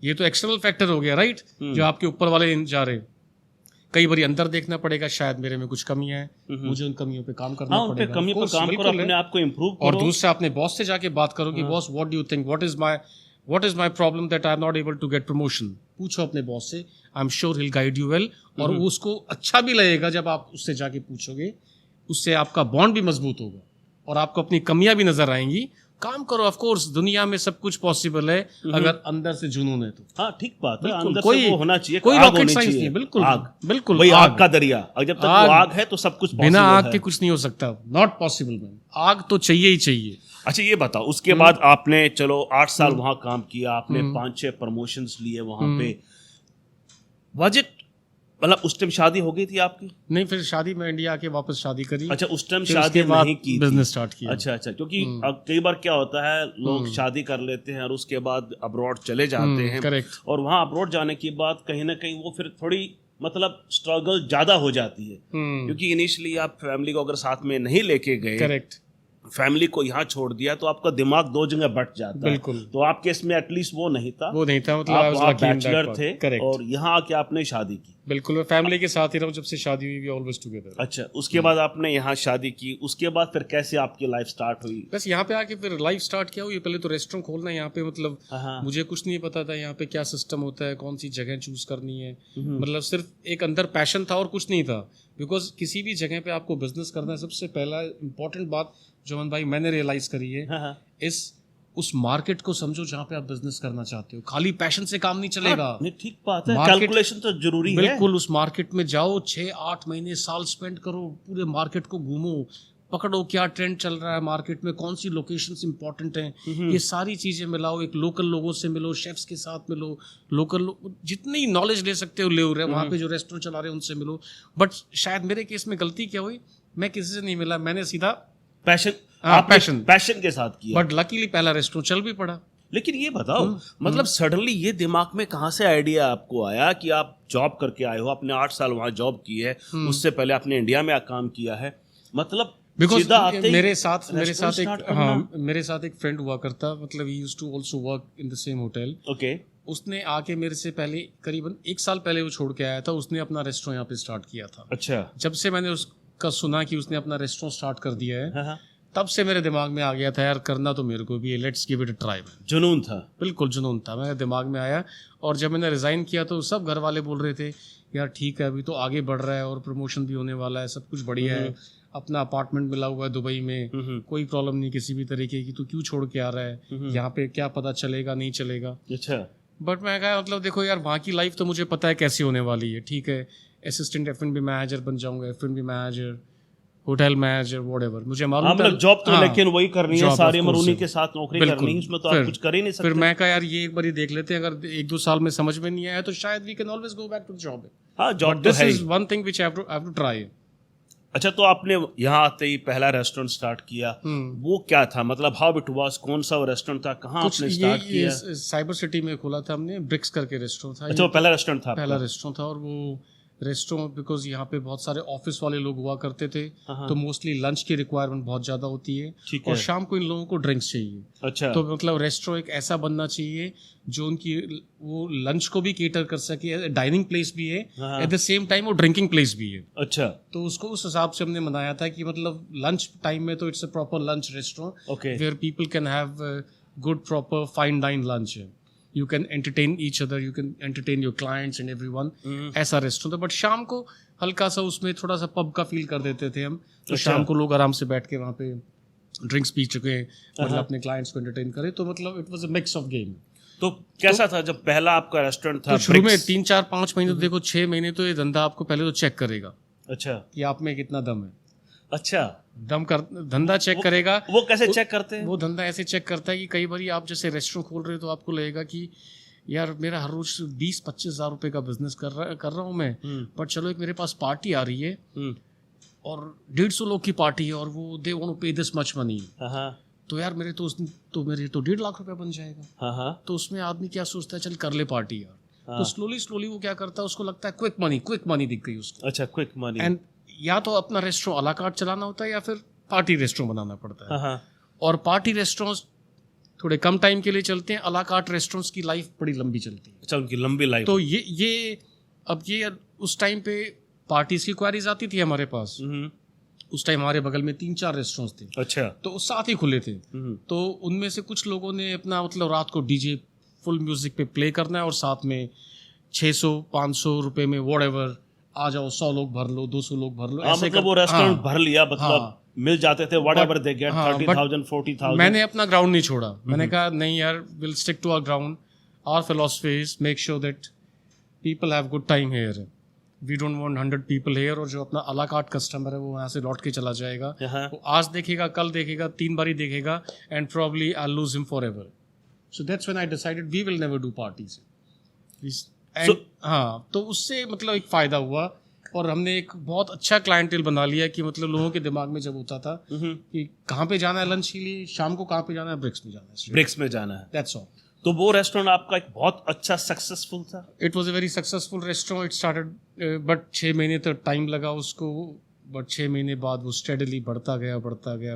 ये तो एक्सटर्नल फैक्टर हो गया, राइट, जो आपके ऊपर वाले जा रहे हैं। कई बार अंदर देखना पड़ेगा, शायद मेरे में कुछ कमियां हैं, मुझे उन कमियों पे काम करना हाँ, उन पे पड़ेगा। कमी पर Course, काम करो, बिल्कुल है। अपने आप को इम्प्रूव और करो। दूसरा अपने बॉस से जाके बात करो कि boss what do you think, what is my problem that I am not able to get promotion. पूछो अपने बॉस से, I am sure he will guide you well. और वो उसको अच्छा भी लगेगा जब आप उससे जाके पूछोगे, उससे आपका बॉन्ड भी मजबूत होगा और आपको अपनी कमियां भी नजर आएंगी। काम करो, ऑफ कोर्स दुनिया में सब कुछ पॉसिबल है अगर अंदर से जुनून है तो। हाँ, ठीक बात है, बिल्कुल, अंदर कोई से वो होना चाहिए, कोई आग रॉकेट होनी साइंस चाहिए। नहीं, बिल्कुल आग, बिल्कुल वही आग आग का दरिया, और जब तक आग, वो आग है तो सब कुछ बिना possible आग है। के कुछ नहीं हो सकता, नॉट पॉसिबल मैन। आग तो चाहिए ही चाहिए। अच्छा, ये बताओ, उसके बाद आपने चलो 8 साल वहां काम किया, आपने 5-6 प्रमोशंस लिए वहां पे। बजट, मतलब उस टाइम शादी हो गई थी आपकी? नहीं, फिर शादी में इंडिया आके वापस शादी करी। अच्छा, उस टाइम फिर शादी उसके बाद नहीं की थी। बिजनेस स्टार्ट किया। अच्छा अच्छा, क्योंकि अब कई बार क्या होता है, लोग शादी कर लेते हैं और उसके बाद अब्रॉड चले जाते हैं, करेक्ट। और वहां अब्रॉड जाने के बाद कहीं ना कहीं वो फिर थोड़ी मतलब स्ट्रगल ज्यादा हो जाती है, क्योंकि इनिशियली आप फैमिली को अगर साथ में नहीं लेके गए, करेक्ट, फैमिली को यहाँ छोड़ दिया, तो आपका दिमाग 2 जगह बट जाता है। बिल्कुल। तो आपके इसमें एटलीस्ट वो नहीं था, वो नहीं था, मतलब आप I was वहाँ lucky in that bachelor part. थे, Correct. और यहाँ आके आपने शादी की। बिल्कुल, मैं फैमिली के साथ ही रहा हूँ जब से शादी हुई, वी ऑलवेज टुगेदर। अच्छा, उसके बाद आपने यहाँ शादी की, उसके बाद फिर कैसे आपकी लाइफ स्टार्ट हुई? बस यहाँ पे आके फिर लाइफ स्टार्ट किया हुई। पहले तो रेस्टोरेंट खोलना यहाँ पे, मतलब हाँ। मुझे कुछ नहीं पता था यहाँ पे क्या सिस्टम होता है, कौन सी जगह चूज करनी है। मतलब सिर्फ एक अंदर पैशन था और कुछ नहीं था। बिकॉज किसी भी जगह पे आपको बिजनेस करना है, सबसे पहला इंपॉर्टेंट बात जो अमन भाई मैंने रियलाइज करी है, हाँ। उस मार्केट को समझो जहाँ पे आप बिजनेस करना चाहते हो। खाली पैशन से काम नहीं चलेगा। नहीं, ठीक बात है, Market- कैलकुलेशन तो जरूरी है। बिल्कुल, उस मार्केट में जाओ, 6-8 महीने साल स्पेंड करो, पूरे मार्केट को घूमो, पकड़ो क्या ट्रेंड चल रहा है मार्केट में, कौन सी लोकेशंस इंपॉर्टेंट हैं, ये सारी चीजें मिलाओ, एक लोकल लोगों से मिलो, शेफ्स के साथ मिलो, लोकल जितनी नॉलेज ले सकते हो ले रहे, वहाँ पे जो रेस्टोरेंट चला रहे हैं उनसे मिलो। बट शायद मेरे केस में गलती क्या हुई, मैं किसी से नहीं मिला, मैंने सीधा पैशन, हाँ, आपने पैशन। पैशन के साथ किया। बट लकीली पहला रेस्टोरेंट चल भी पड़ा। लेकिन ये बताओ, मतलब सडनली ये दिमाग में कहाँ से आइडिया आपको आया कि आप जॉब करके आए हो, आपने 8 साल वहां जॉब की है, उससे पहले आपने इंडिया में काम किया है, मतलब बिकॉज सीधा आते ही मेरे साथ restaurant एक start करना? हाँ, मेरे साथ एक फ्रेंड हुआ करता, मतलब he used to also work in the same hotel. Okay. उसने आके मेरे से पहले, करीबन 1 साल पहले वो छोड़ के आया था, उसने अपना रेस्टोरेंट यहाँ पे स्टार्ट किया था। अच्छा। जब से मैंने उसका सुना कि उसने अपना रेस्टोरेंट स्टार्ट कर दिया है, हाँ। तब से मेरे दिमाग में आ गया था यार करना तो मेरे को भी है, let's give it a try. जुनून था। बिल्कुल जुनून था, मेरे दिमाग में आया। और जब मैंने रिज़ाइन किया तो सब घर वाले बोल रहे थे यार ठीक है, अभी तो आगे बढ़ रहा है और प्रमोशन भी होने वाला है, सब कुछ बढ़िया है, अपना अपार्टमेंट मिला हुआ है दुबई में, कोई प्रॉब्लम नहीं किसी भी तरीके की, तो क्यों छोड़ के आ रहा है यहाँ पे, क्या पता चलेगा नहीं चलेगा। अच्छा। बट मैं कहा मतलब देखो यार, वहाँ की लाइफ तो मुझे पता है कैसी होने वाली है, ठीक है, असिस्टेंट F&B मैनेजर बन जाऊंगा, F&B manager, hotel manager, whatever, मुझे मालूम हाँ, मतलब जॉब तो हाँ, लेकिन वही करनी है, job, सारी of उम्र course उन्हीं है। के साथ नौकरी बिल्कुल। करनी है, इसमें तो आप कुछ कर ही नहीं सकते। फिर मैं कहा यार ये एक बार देख लेते हैं, अगर 1-2 साल में समझ में नहीं आया तो शायद we can always go back to job. हाँ, जॉब तो दिस है इज ही। One thing which I have to try. अच्छा, तो आपने यहाँ आते ही पहला रेस्टोरेंट स्टार्ट किया, वो क्या था, मतलब हाउ इट वाज, कौन सा वो रेस्टोरेंट था, कहाँ कुछ आपने स्टार्ट ये किया? साइबर सिटी में खोला था हमने, ब्रिक्स करके रेस्टोरेंट था। अच्छा, वो पहला रेस्टोरेंट था आपका? पहला रेस्टोरेंट था, और वो रेस्टोरेंट बिकॉज यहाँ पे बहुत सारे ऑफिस वाले लोग हुआ करते थे, तो मोस्टली लंच की रिक्वायरमेंट बहुत ज़्यादा होती है, ठीक और है। शाम को इन लोगों को ड्रिंक्स चाहिए। अच्छा। तो मतलब रेस्टोरेंट एक ऐसा बनना चाहिए जो उनकी वो लंच को भी केटर कर सके, डाइनिंग प्लेस भी है, एट द सेम टाइम वो ड्रिंकिंग प्लेस भी है। अच्छा। तो उसको उस हिसाब से हमने बनाया था कि मतलब लंच टाइम में तो it's a proper lunch restaurant okay. Where people can have good proper fine dine lunch. You can entertain each other, you can entertain your clients and everyone, ऐसा रेस्टोरेंट था। बट शाम को हल्का सा उसमें थोड़ा सा पब का फील कर देते थे हम, तो शाम को लोग आराम से बैठ के वहाँ पे ड्रिंक्स पी चुके, मतलब अपने क्लाइंट्स को एंटरटेन करे, तो मतलब it was a mix of game. तो कैसा था जब पहला आपका रेस्टोरेंट था? तो शुरू में ब्रिक्स? 3-4-5 महीने तो देखो, 6 महीने तो ये धंधा आपको पहले तो चेक करेगा अच्छा। कि आप में कितना दम है। अच्छा, धंधा चेक करेगा। वो कैसे चेक करते हैं? वो धंधा ऐसे चेक करता है कि कई बार आप जैसे रेस्टोरेंट खोल रहे हो तो आपको लगेगा कि यार मेरा हर रोज 20-25 हज़ार रुपए का बिजनेस कर रहा हूँ मैं, बट चलो एक मेरे पास पार्टी आ रही है और 150 लोग की पार्टी है और वो दे वांट टू पे दिस मच मनी, तो यार मेरे तो 1.5 लाख रुपए बन जाएगा। तो उसमें आदमी क्या सोचता है, चल कर ले पार्टी यार। तो स्लोली वो क्या करता है, उसको लगता है क्विक मनी दिख गई उसको। अच्छा, क्विक मनी। एंड या तो अपना रेस्टोरेंट अला कार्ट चलाना होता है या फिर पार्टी रेस्टोरेंट बनाना पड़ता है। और पार्टी रेस्टोरेंट्स थोड़े कम टाइम के लिए चलते हैं, अला कार्ट रेस्टोरेंट्स की लाइफ बड़ी लंबी चलती है। अच्छा, उनकी लंबी लाइफ। तो ये अब ये उस टाइम पे पार्टीज की क्वारीज आती थी हमारे पास। उस टाइम हमारे बगल में 3-4 रेस्टोरेंट्स थे, अच्छा। तो वो साथ ही खुले थे। तो उनमें से कुछ लोगों ने अपना मतलब रात को डीजे फुल म्यूजिक पे प्ले करना है और साथ में 600-500 रुपए में व्हाटएवर आ जाओ, 100 लोग भर लो, 200 लोग भर लो, ऐसे मतलब वो रेस्टोरेंट हाँ, भर लिया, मतलब मिल जाते थे व्हाटएवर दे गेट, हाँ, 30,000 40,000। मैंने अपना ग्राउंड नहीं छोड़ा। मैंने कहा नहीं यार, will stick to our ground. Our philosophy is make sure that people have good time here. We don't want 100 people here, और जो अपना अला कार्ट कस्टमर है वो वहाँ से लौट के चला जाएगा। वो आज देखेगा, कल देखेगा, 3 बार ही देखेगा, and probably I lose him forever. So that's when I decided we will never do parties. हाँ, तो उससे मतलब एक फ़ायदा हुआ, और हमने एक बहुत अच्छा क्लाइंटेल बना लिया कि मतलब लोगों के दिमाग में जब होता था कि कहाँ पे जाना है लंच के लिए, शाम को कहाँ पे जाना है, ब्रिक्स में जाना है, ब्रिक्स में जाना है, दैट्स ऑल। तो वो रेस्टोरेंट आपका एक बहुत अच्छा सक्सेसफुल था। It was a very successful restaurant. It started, but 6 महीने तक टाइम लगा उसको, बट 6 महीने बाद वो स्टेडली बढ़ता गया।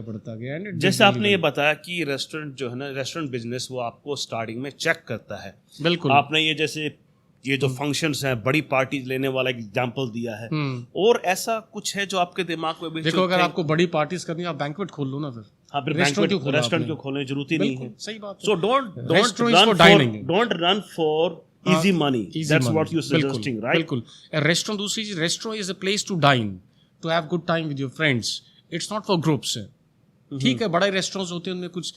एंड जैसे आपने ये बताया कि रेस्टोरेंट जो है ना, रेस्टोरेंट बिजनेस वो आपको स्टार्टिंग में चेक करता है। बिल्कुल। आपने ये जैसे ये जो फंक्शंस हैं, बड़ी पार्टी लेने वाला एक एग्जांपल दिया है, और ऐसा कुछ है जो आपके दिमाग में भी? देखो, अगर आपको बड़ी पार्टीज करनी है, आप बैंक्वेट खोल लो ना फिर। हाँ, फिर रेस्टोरेंट क्यों खोलने की जरूरत ही नहीं है। सही बात है। So don't run for easy money, that's what you suggesting, right? बिल्कुल। रेस्टोरेंट दूसरी चीज, restaurant is a place to dine, to have good time with your friends. It's not for groups. ठीक है, बड़े रेस्टोरेंट्स होते हैं, उनमें कुछ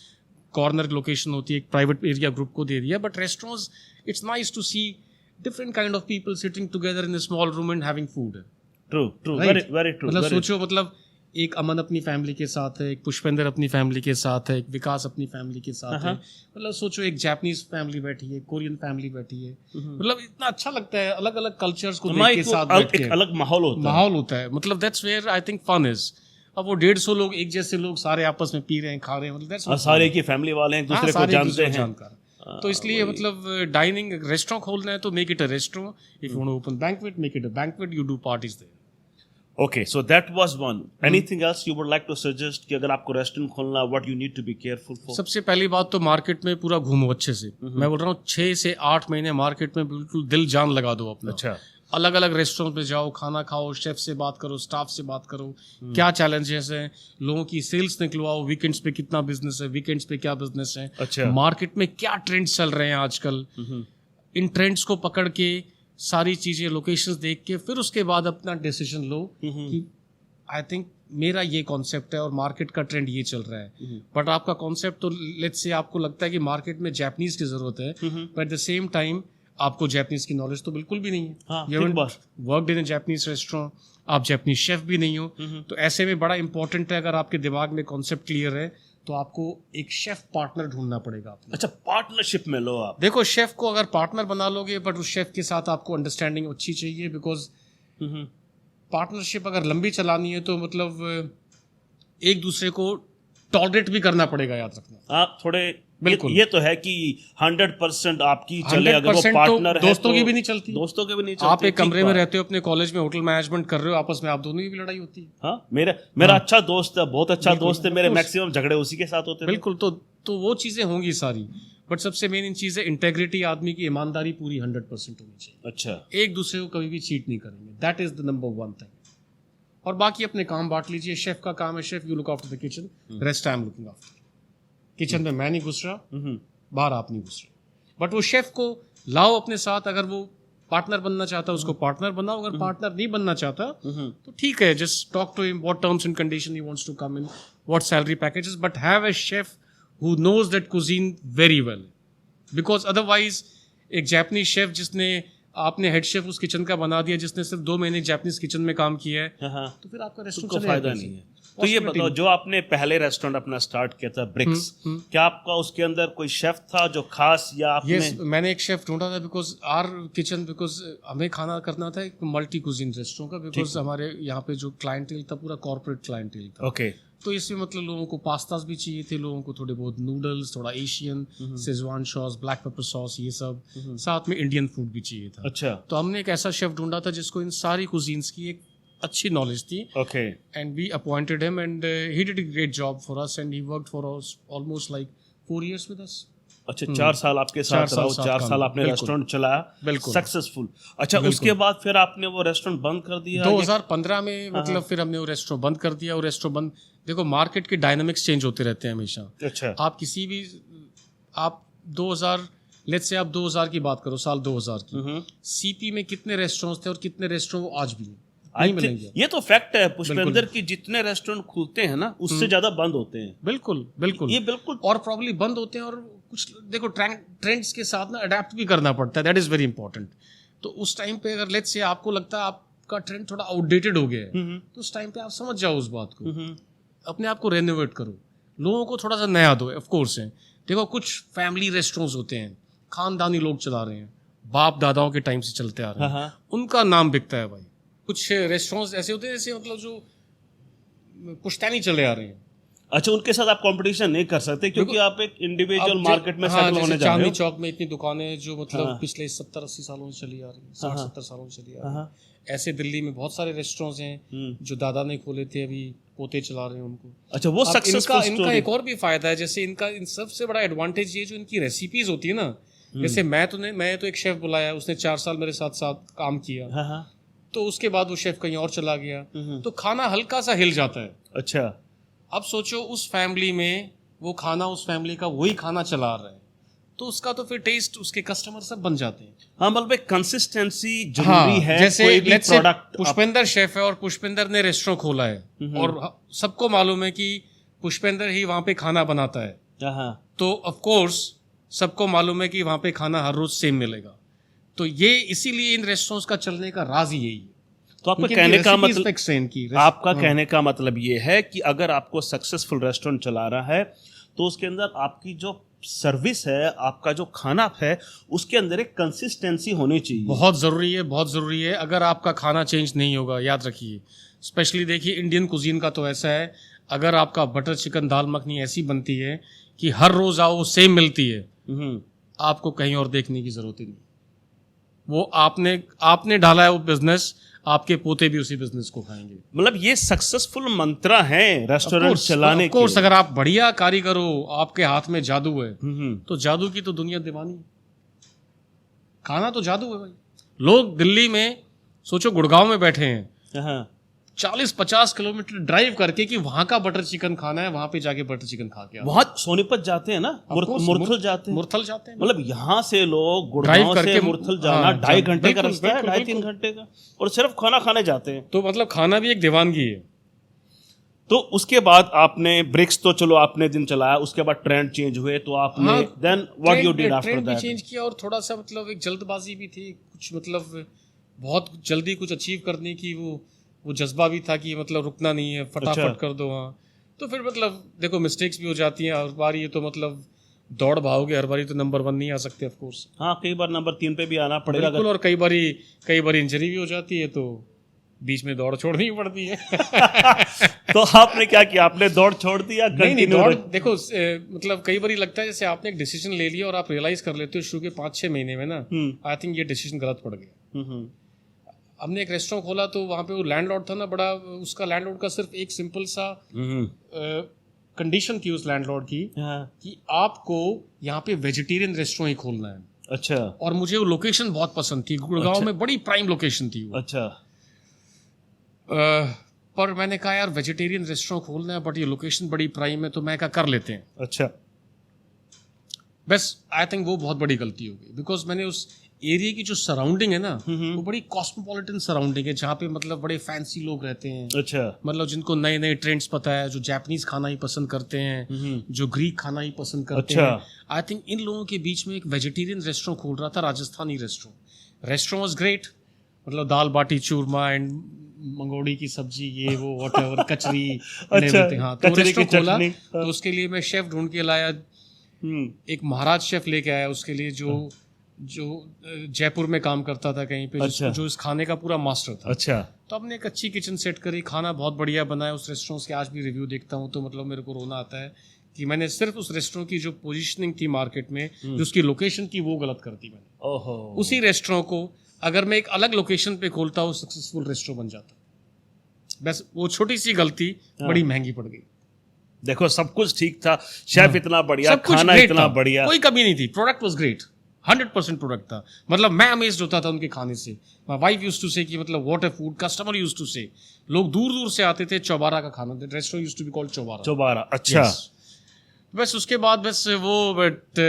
कॉर्नर लोकेशन होती है, एक प्राइवेट एरिया ग्रुप को दे दिया, but restaurants it's nice to see different kind of people sitting together in a small room and having food. True, right? very true. मतलब सोचो, मतलब एक अमन अपनी फैमिली के साथ है, एक पुष्पेंद्र अपनी फैमिली के साथ है, एक विकास अपनी फैमिली के साथ है। मतलब सोचो, एक जापानीज फैमिली बैठी है, कोरियन फैमिली बैठी है, मतलब इतना अच्छा लगता है अलग अलग कल्चर्स को देख के साथ बैठ के। एक अलग माहौल होता है, मतलब that's where I think fun is. अब वो 150 लोग एक जैसे लोग सारे आपस में पी रहे हैं, खा रहे हैं, मतलब सारे की फैमिली वाले हैं, एक दूसरे को जानते हैं। तो इसलिए मतलब डाइनिंग रेस्टोरेंट खोलना है तो make it a restaurant. If you want to open banquet, make it a banquet, you do parties there. Okay, so that was one. Anything else you would like to suggest कि अगर आपको restaurant खोलना, what you need to be careful for? सबसे पहली बात तो market में पूरा घूमो अच्छे से। मैं बोल रहा हूँ 6 से 8 महीने मार्केट में बिल्कुल दिल जान लगा दो अपना। अच्छा। अलग अलग रेस्टोरेंट पे जाओ, खाना खाओ, शेफ से बात करो, स्टाफ से बात करो, क्या चैलेंजेस हैं, लोगों की सेल्स निकलवाओ, वीकेंड्स पे कितना बिजनेस है, वीकेंड्स पे क्या बिजनेस है, अच्छा, मार्केट में क्या ट्रेंड्स चल रहे हैं आजकल। इन ट्रेंड्स को पकड़ के सारी चीजें, लोकेशंस देख के फिर उसके बाद अपना डिसीजन लो कि आई थिंक मेरा ये कॉन्सेप्ट है और मार्केट का ट्रेंड ये चल रहा है। बट आपका कॉन्सेप्ट तो लेट्स से आपको लगता है कि मार्केट में जापानीज की जरूरत है, but at the same time आपको जापानीज की नॉलेज तो बिल्कुल भी नहीं है। You haven't worked in a Japanese restaurant, आप जापानीज शेफ भी नहीं हो। तो ऐसे में बड़ा इंपॉर्टेंट है, अगर आपके दिमाग में कॉन्सेप्ट क्लियर है तो आपको एक शेफ पार्टनर ढूंढना पड़ेगा अपना। अच्छा, पार्टनरशिप में लो आप। देखो, शेफ को अगर पार्टनर बना लोगे, बट उस शेफ के साथ आपको अंडरस्टैंडिंग अच्छी चाहिए, बिकॉज पार्टनरशिप अगर लंबी चलानी है तो मतलब एक दूसरे को टॉलरेट भी करना पड़ेगा, याद रखना। आप थोड़े बिल्कुल, ये तो है कि 100% आपकी चले, अगर वो पार्टनर है दोस्तों तो की भी नहीं चलती। दोस्तों के भी नहीं चलती। आप एक कमरे में रहते हो, अपने कॉलेज में होटल मैनेजमेंट कर रहे हो, आपस में आप दोनों की भी लड़ाई होती है। हाँ, मेरा अच्छा दोस्त है, बहुत अच्छा दोस्त है, मेरे मैक्सिमम झगड़े उसी के साथ होते हैं। बिल्कुल, तो वो चीजें होंगी सारी, बट सबसे मेन इन चीज है इंटेग्रिटी, आदमी की ईमानदारी पूरी 100% होनी चाहिए। अच्छा, एक दूसरे को कभी भी चीट नहीं करेंगे, that is the number 1 thing. और बाकी अपने काम बांट लीजिए। शेफ का काम है, chef you look after the kitchen, rest I am looking after. Kitchen में मैं नहीं घुस रहा, बाहर आप नहीं घुस रहे, बट वो शेफ को लाओ अपने साथ। अगर वो पार्टनर बनना चाहता है उसको पार्टनर बनाओ, अगर पार्टनर नहीं बनना चाहता तो ठीक है, just talk to him what terms and condition he wants to come in, what salary packages, but have a chef who knows that cuisine very well. Because otherwise एक जापानीज शेफ जिसने, आपने head chef उस kitchen का बना दिया, जिसने सिर्फ 2 महीने जापानीज किचन में काम किया है, तो फिर आपका रेस्टोरेंट को फायदा नहीं है। तो ये बताओ, जो आपने पहले रेस्टोरेंट अपना स्टार्ट किया था ब्रिक्स, क्या आपका उसके अंदर कोई शेफ था जो खास, या आपने? Yes, मैंने एक शेफ ढूंढा था, बिकॉज आर किचन, बिकॉज हमें खाना करना था एक मल्टी कुजीन रेस्टोरेंट का, बिकॉज हमारे यहाँ पे जो क्लाइंटेल था पूरा कॉर्पोरेट क्लाइंटेल था। ओके, तो इसमें मतलब लोगों को पास्तास भी चाहिए थे, लोगों को थोड़े बहुत नूडल्स, थोड़ा Asian, Schezwan sauce, black pepper sauce, ये सब, साथ में इंडियन फूड भी चाहिए था। अच्छा, तो हमने एक ऐसा शेफ ढूंढा था जिसको इन सारी कुजीन्स की एक अच्छी नॉलेज थी। Okay, and we appointed him and he did a great job for us and he worked for us almost like 4 years with us. अच्छा, 4 साल आपके साथ 4 साल रहा, साथ 4 काम साल किया, आपने बिल्कुल। रेस्टोरेंट चलाया, बिल्कुल। सक्सेसफुल। अच्छा, उसके बाद फिर आपने वो रेस्टोरेंट बंद कर दिया? 2015 में मतलब फिर हमने वो रेस्टोरेंट बंद कर दिया। वो रेस्टोरेंट बंद, देखो मार्केट के डायनामिक्स चेंज होते रहते हैं हमेशा। अच्छा। आप किसी भी, आप 2000, लेट्स से आप 2000 की बात करो, साल 2000 की, सीपी में कितने रेस्टोरेंट्स थे और कितने रेस्टोरेंट आज भी हैं? नहीं मिलेंगे। ये तो फैक्ट है पुष्पेंद्र की, जितने रेस्टोरेंट खुलते हैं ना उससे ज्यादा बंद होते हैं। बिल्कुल बिल्कुल, ये बिल्कुल। और प्रॉब्ली बंद होते हैं, और कुछ देखो ट्रेंड्स के साथ ना अडेप्ट भी करना पड़ता है, दैट इज वेरी इंपॉर्टेंट। तो उस टाइम पे अगर लेट्स से आपको लगता है आपका ट्रेंड थोड़ा आउटडेटेड हो गया है, तो उस टाइम पे आप समझ जाओ उस बात को, अपने आप को रेनोवेट करो, लोगों को थोड़ा सा नया दो। ऑफ कोर्स है, देखो कुछ फैमिली रेस्टोरेंट्स होते हैं, खानदानी लोग चला रहे हैं, बाप दादाओं के टाइम से चलते आ रहे हैं, उनका नाम बिकता है भाई। कुछ रेस्टोरेंट्स ऐसे होते हैं जैसे मतलब जो पुश्तैनी चले आ रहे हैं। अच्छा, उनके साथ आप कंपटीशन नहीं कर सकते क्योंकि आप एक इंडिविजुअल मार्केट में सेटल होने जा रहे चांदनी हो। चौक में इतनी दुकानें जो मतलब पिछले 70-80 सालों से चली आ रही हैं, 60-70 सालों से चली आ रही हैं। ऐसे दिल्ली में बहुत सारे रेस्टोरेंट्स हैं जो दादा ने खोले थे, अभी पोते चला रहे हैं उनको। अच्छा, वो सक्सेसफुल इनका एक और भी फायदा है, जैसे इनका इन सबसे बड़ा एडवांटेज ये जो इनकी रेसिपीज होती है ना, जैसे मैं तो एक शेफ बुलाया, उसने 4 साल मेरे साथ साथ काम किया, तो उसके बाद वो शेफ कहीं और चला गया, तो खाना हल्का सा हिल जाता है। अच्छा, अब सोचो उस फैमिली में वो खाना, उस फैमिली का वही खाना चला रहा है, तो उसका तो फिर टेस्ट, उसके कस्टमर सब बन जाते हैं। हाँ, मतलब कंसिस्टेंसी जरूरी है। जैसे कोई भी प्रोडक्ट, पुष्पेंद्र शेफ है और पुष्पेंद्र ने रेस्टोरेंट खोला है और सबको मालूम है कि पुष्पेंद्र ही वहां पे खाना बनाता है, तो ऑफ कोर्स सबको मालूम है कि वहां पे खाना हर रोज सेम मिलेगा। तो ये इसीलिए इन रेस्टोरेंट्स का चलने का राज ही यही है। तो आपका कहने का मतलब ये है कि अगर आपको सक्सेसफुल रेस्टोरेंट चला रहा है तो उसके अंदर आपकी जो सर्विस है, आपका जो खाना है, उसके अंदर एक कंसिस्टेंसी होनी चाहिए। बहुत ज़रूरी है, बहुत ज़रूरी है। अगर आपका खाना चेंज नहीं होगा, याद रखिए, स्पेशली देखिए इंडियन कुजीन का तो ऐसा है, अगर आपका बटर चिकन दाल मखनी ऐसी बनती है कि हर रोज़ आओ सेम मिलती है, आपको कहीं और देखने की ज़रूरत ही नहीं। वो आपने डाला है वो बिजनेस, आपके पोते भी उसी बिजनेस को खाएंगे। मतलब ये सक्सेसफुल मंत्र है रेस्टोरेंट चलाने के। कोर्स अगर आप बढ़िया कारीगर हो, आपके हाथ में जादू है, तो जादू की तो दुनिया दीवानी है। खाना तो जादू है भाई। लोग दिल्ली में सोचो गुड़गांव में बैठे हैं, 40-50 किलोमीटर ड्राइव करके कि वहां का बटर चिकन खाना है, वहां पे जाके बटर चिकन खा के वहां सोनीपत जाते हैं ना, मुरथल जाते हैं। मतलब यहाँ से लोग गुड़गांव से मुरथल जाना 2.5 घंटे का रास्ता है, 2.5-3 घंटे का, और सिर्फ खाना खाने जाते हैं। तो मतलब खाना भी एक दीवानगी है। तो उसके बाद आपने ब्रिक्स तो चलो आपने दिन चलाया, उसके बाद ट्रेंड चेंज हुए, तो आपने then what you did after that? Change किया, और थोड़ा सा मतलब एक जल्दबाजी भी थी, कुछ मतलब बहुत जल्दी कुछ अचीव करने की वो जज्बा भी था कि मतलब रुकना नहीं है, फटाफट कर दो। हाँ, तो फिर मतलब देखो मिस्टेक्स भी हो जाती हैं, हर बार ये तो मतलब दौड़ भागोगे, हर बारी तो नंबर 1 नहीं आ सकते ऑफ कोर्स। हाँ, कई बार नंबर 3 पे भी आना पड़ेगा। बिल्कुल, और कई बार इंजरी भी हो जाती है, तो बीच में दौड़ छोड़नी पड़ती है। तो आपने क्या किया? आपने दौड़ छोड़ दिया? नहीं, दौड़ देखो मतलब कई बार लगता है जैसे आपने एक डिसीजन ले लिया और आप रियलाइज कर लेते हो शुरू के 5-6 महीने में ना, आई थिंक ये डिसीजन गलत पड़ गया। हमने एक रेस्टोरेंट खोला, तो वहाँ पे वो लैंडलॉर्ड था ना बड़ा, उसका लैंडलॉर्ड का सिर्फ एक सिंपल सा कंडीशन थी उस लैंडलॉर्ड की, कि आपको यहाँ पे वेजिटेरियन रेस्टोरेंट ही खोलना है। अच्छा। और मुझे वो लोकेशन बहुत पसंद थी, गुड़गांव में बड़ी प्राइम लोकेशन थी वो। अच्छा। पर मैंने कहा यार वेजिटेरियन रेस्टोरेंट खोलना है, बट ये लोकेशन बड़ी प्राइम है, तो मैं क्या कर लेते हैं। अच्छा। बस आई थिंक वो बहुत बड़ी गलती हो गई, बिकॉज मैंने उस एरिया की जो सराउंडिंग है ना, वो बड़ी कॉस्मोपॉलिटन सराउंडिंग है, जहाँ पे मतलब बड़े फैंसी लोग रहते हैं। अच्छा। मतलब जिनको नए नए ट्रेंड्स पता है, जो जापानीज खाना ही पसंद करते हैं, जो ग्रीक खाना ही पसंद करते हैं। आई थिंक इन लोगों के बीच में एक वेजिटेरियन रेस्टोरेंट खोल रहा था, राजस्थानी रेस्टोरेंट वाज ग्रेट, मतलब दाल बाटी चूरमा एंड मंगोड़ी की सब्जी, ये वो व्हाटएवर, कचरी। हाँ, तो रेस्टोरेंट खोला, तो उसके लिए मैं शेफ ढूंढ के लाया, एक महाराज शेफ लेके आया उसके लिए, जो जयपुर में काम करता था कहीं पे। अच्छा। जो इस खाने का पूरा मास्टर था। अच्छा। तो हमने एक अच्छी किचन सेट करी, खाना बहुत बढ़िया बनाया उस रेस्टोरेंट के। आज भी रिव्यू देखता हूँ तो मतलब मेरे को रोना आता है कि मैंने सिर्फ उस रेस्टोरेंट की जो पोजीशनिंग थी मार्केट में, जो उसकी लोकेशन थी, वो गलत कर दी मैंने। ओहो। उसी रेस्टोरेंट को अगर मैं एक अलग लोकेशन पे खोलता हूँ, सक्सेसफुल रेस्टोरेंट बन जाता। बस वो छोटी सी गलती बड़ी महंगी पड़ गई। देखो सब कुछ ठीक था, शेफ इतना बढ़िया, सब कुछ खाना great इतना था, बढ़िया, कोई कमी नहीं थी, प्रोडक्ट वाज ग्रेट, 100% प्रोडक्ट था। मतलब मैं अमेज्ड होता था उनके खाने से। My wife used to say कि मतलब what a food, customer used to say, लोग दूर दूर से आते थे चौबारा का खाना, restaurant used to be called Chaubara. Chaubara, अच्छा। Yes. बस उसके बाद बस वो बट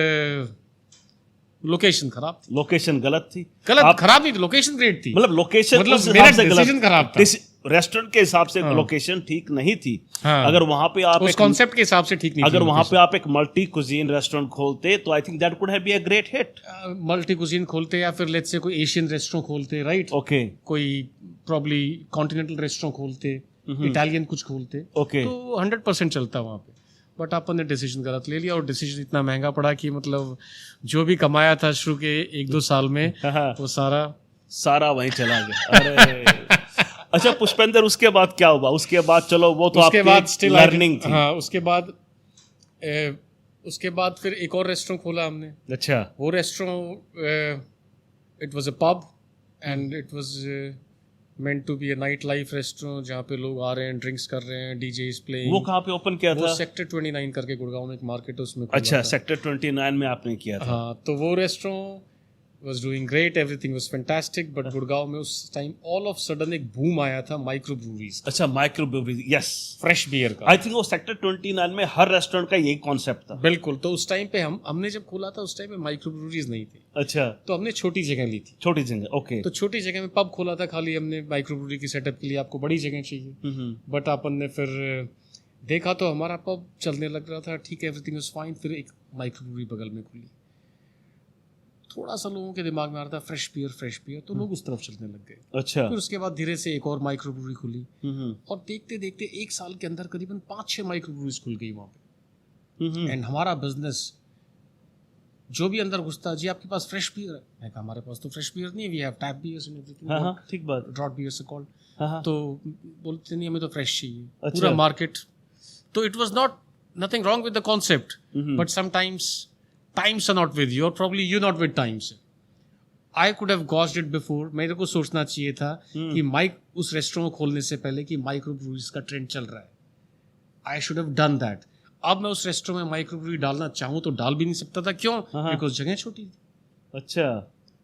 लोकेशन खराब थी, लोकेशन गलत थी, गलत खराब नहीं थी, लोकेशन ग्रेट थी। मतलब लोकेशन मतलब उस मेरा हिसाब से decision खराब था। रेस्टोरेंट के हिसाब से लोकेशन ठीक नहीं थी। हाँ। अगर वहां पे आप उस कॉन्सेप्ट के हिसाब से ठीक नहीं अगर वहां पे आप एक मल्टी कुजीन रेस्टोरेंट खोलते तो I think that could have be a great hit. Multi cuisine खोलते या फिर लेट्स से कोई एशियन रेस्टोरेंट खोलते, राइट, ओके कोई प्रॉब्ली कॉन्टिनेंटल रेस्टोरेंट खोलते, इटालियन कुछ खोलते, ओके, तो 100% चलता वहाँ पे। बट अपन ने डिसीजन गलत ले लिया और डिसीजन इतना महंगा पड़ा कि मतलब जो भी कमाया था शुरू के 1-2 साल में वो सारा वहीं चला गया। अरे अच्छा पुष्पेंद्र, उसके बाद क्या हुआ? उसके बाद चलो वो तो उसके बाद आपकी स्टिल लर्निंग थी। हाँ, उसके बाद फिर एक और रेस्टोरेंट खोला हमने। अच्छा, वो restaurant it was a pub and it was meant to be a night life restaurant जहाँ पे लोग आ रहे हैं, ड्रिंक्स कर रहे हैं, डीजे इज प्लेइंग। वो कहाँ पे ओपन किया था? वो सेक्टर 29 करके गुड़गांव में एक मार्केट है, उसमें खोला अच्छा, था। सेक्टर 29 में आपने किया था। हाँ, तो वो restaurant was doing great, everything was fantastic, but Gurgaon में उस टाइम ऑल ऑफ सडन एक बूम आया था माइक्रो ब्रूवरीज, अच्छा, micro brewery, yes, fresh beer का। आई थिंक वो सेक्टर 29 में हर रेस्टोरेंट का यही कॉन्सेप्ट था। बिल्कुल, तो उस टाइम पे हमने जब खोला था उस टाइम पे माइक्रो ब्रूवरीज नहीं थी, अच्छा, तो हमने छोटी जगह ली थी, छोटी जगह, ओके। तो छोटी जगह में पब खोला था खाली हमने। माइक्रो ब्रूवरी की सेटअप के लिए आपको बड़ी जगह चाहिए, बट अपन ने फिर देखा तो हमारा पब चलने लग रहा था, ठीक है, एवरीथिंग वाज फाइन। फिर एक माइक्रो ब्रूवरी बगल में खुली, थोड़ा सा लोगों के दिमाग में आ रहा था फ्रेश बियर, तो लोग उस तरफ चलने लग गए। अच्छा, फिर उसके बाद धीरे से एक और माइक्रो ब्रूवरी खुली और देखते देखते 1 साल के अंदर करीबन 5-6 माइक्रो ब्रूवरीज खुल गई वहाँ पे। एंड हमारा बिजनेस जो भी अंदर घुसता, जी आपके पास फ्रेश बियर है, मैं कहा हमारे पास तो फ्रेश बियर नहीं है, we have tap beers and everything, हाँ, ठीक बात, ड्रॉट बियर से कॉल्ड, हाँ, तो बोलते नहीं हमें तो फ्रेश चाहिए। अच्छा। पूरा मार्केट, तो it was not nothing wrong with the concept, but sometimes times are not with you or probably you not with times. I could have gauged it before. मेरे को सोचना चाहिए था कि उस रेस्टोरेंट को खोलने से पहले कि माइक्रो ब्रूवरीज का ट्रेंड चल रहा है, I should have done that. अब मैं उस रेस्टोरेंट में माइक्रो ब्रूवरी डालना चाहूँ तो डाल भी नहीं सकता था, क्यों? बिकॉज जगह छोटी थी। अच्छा,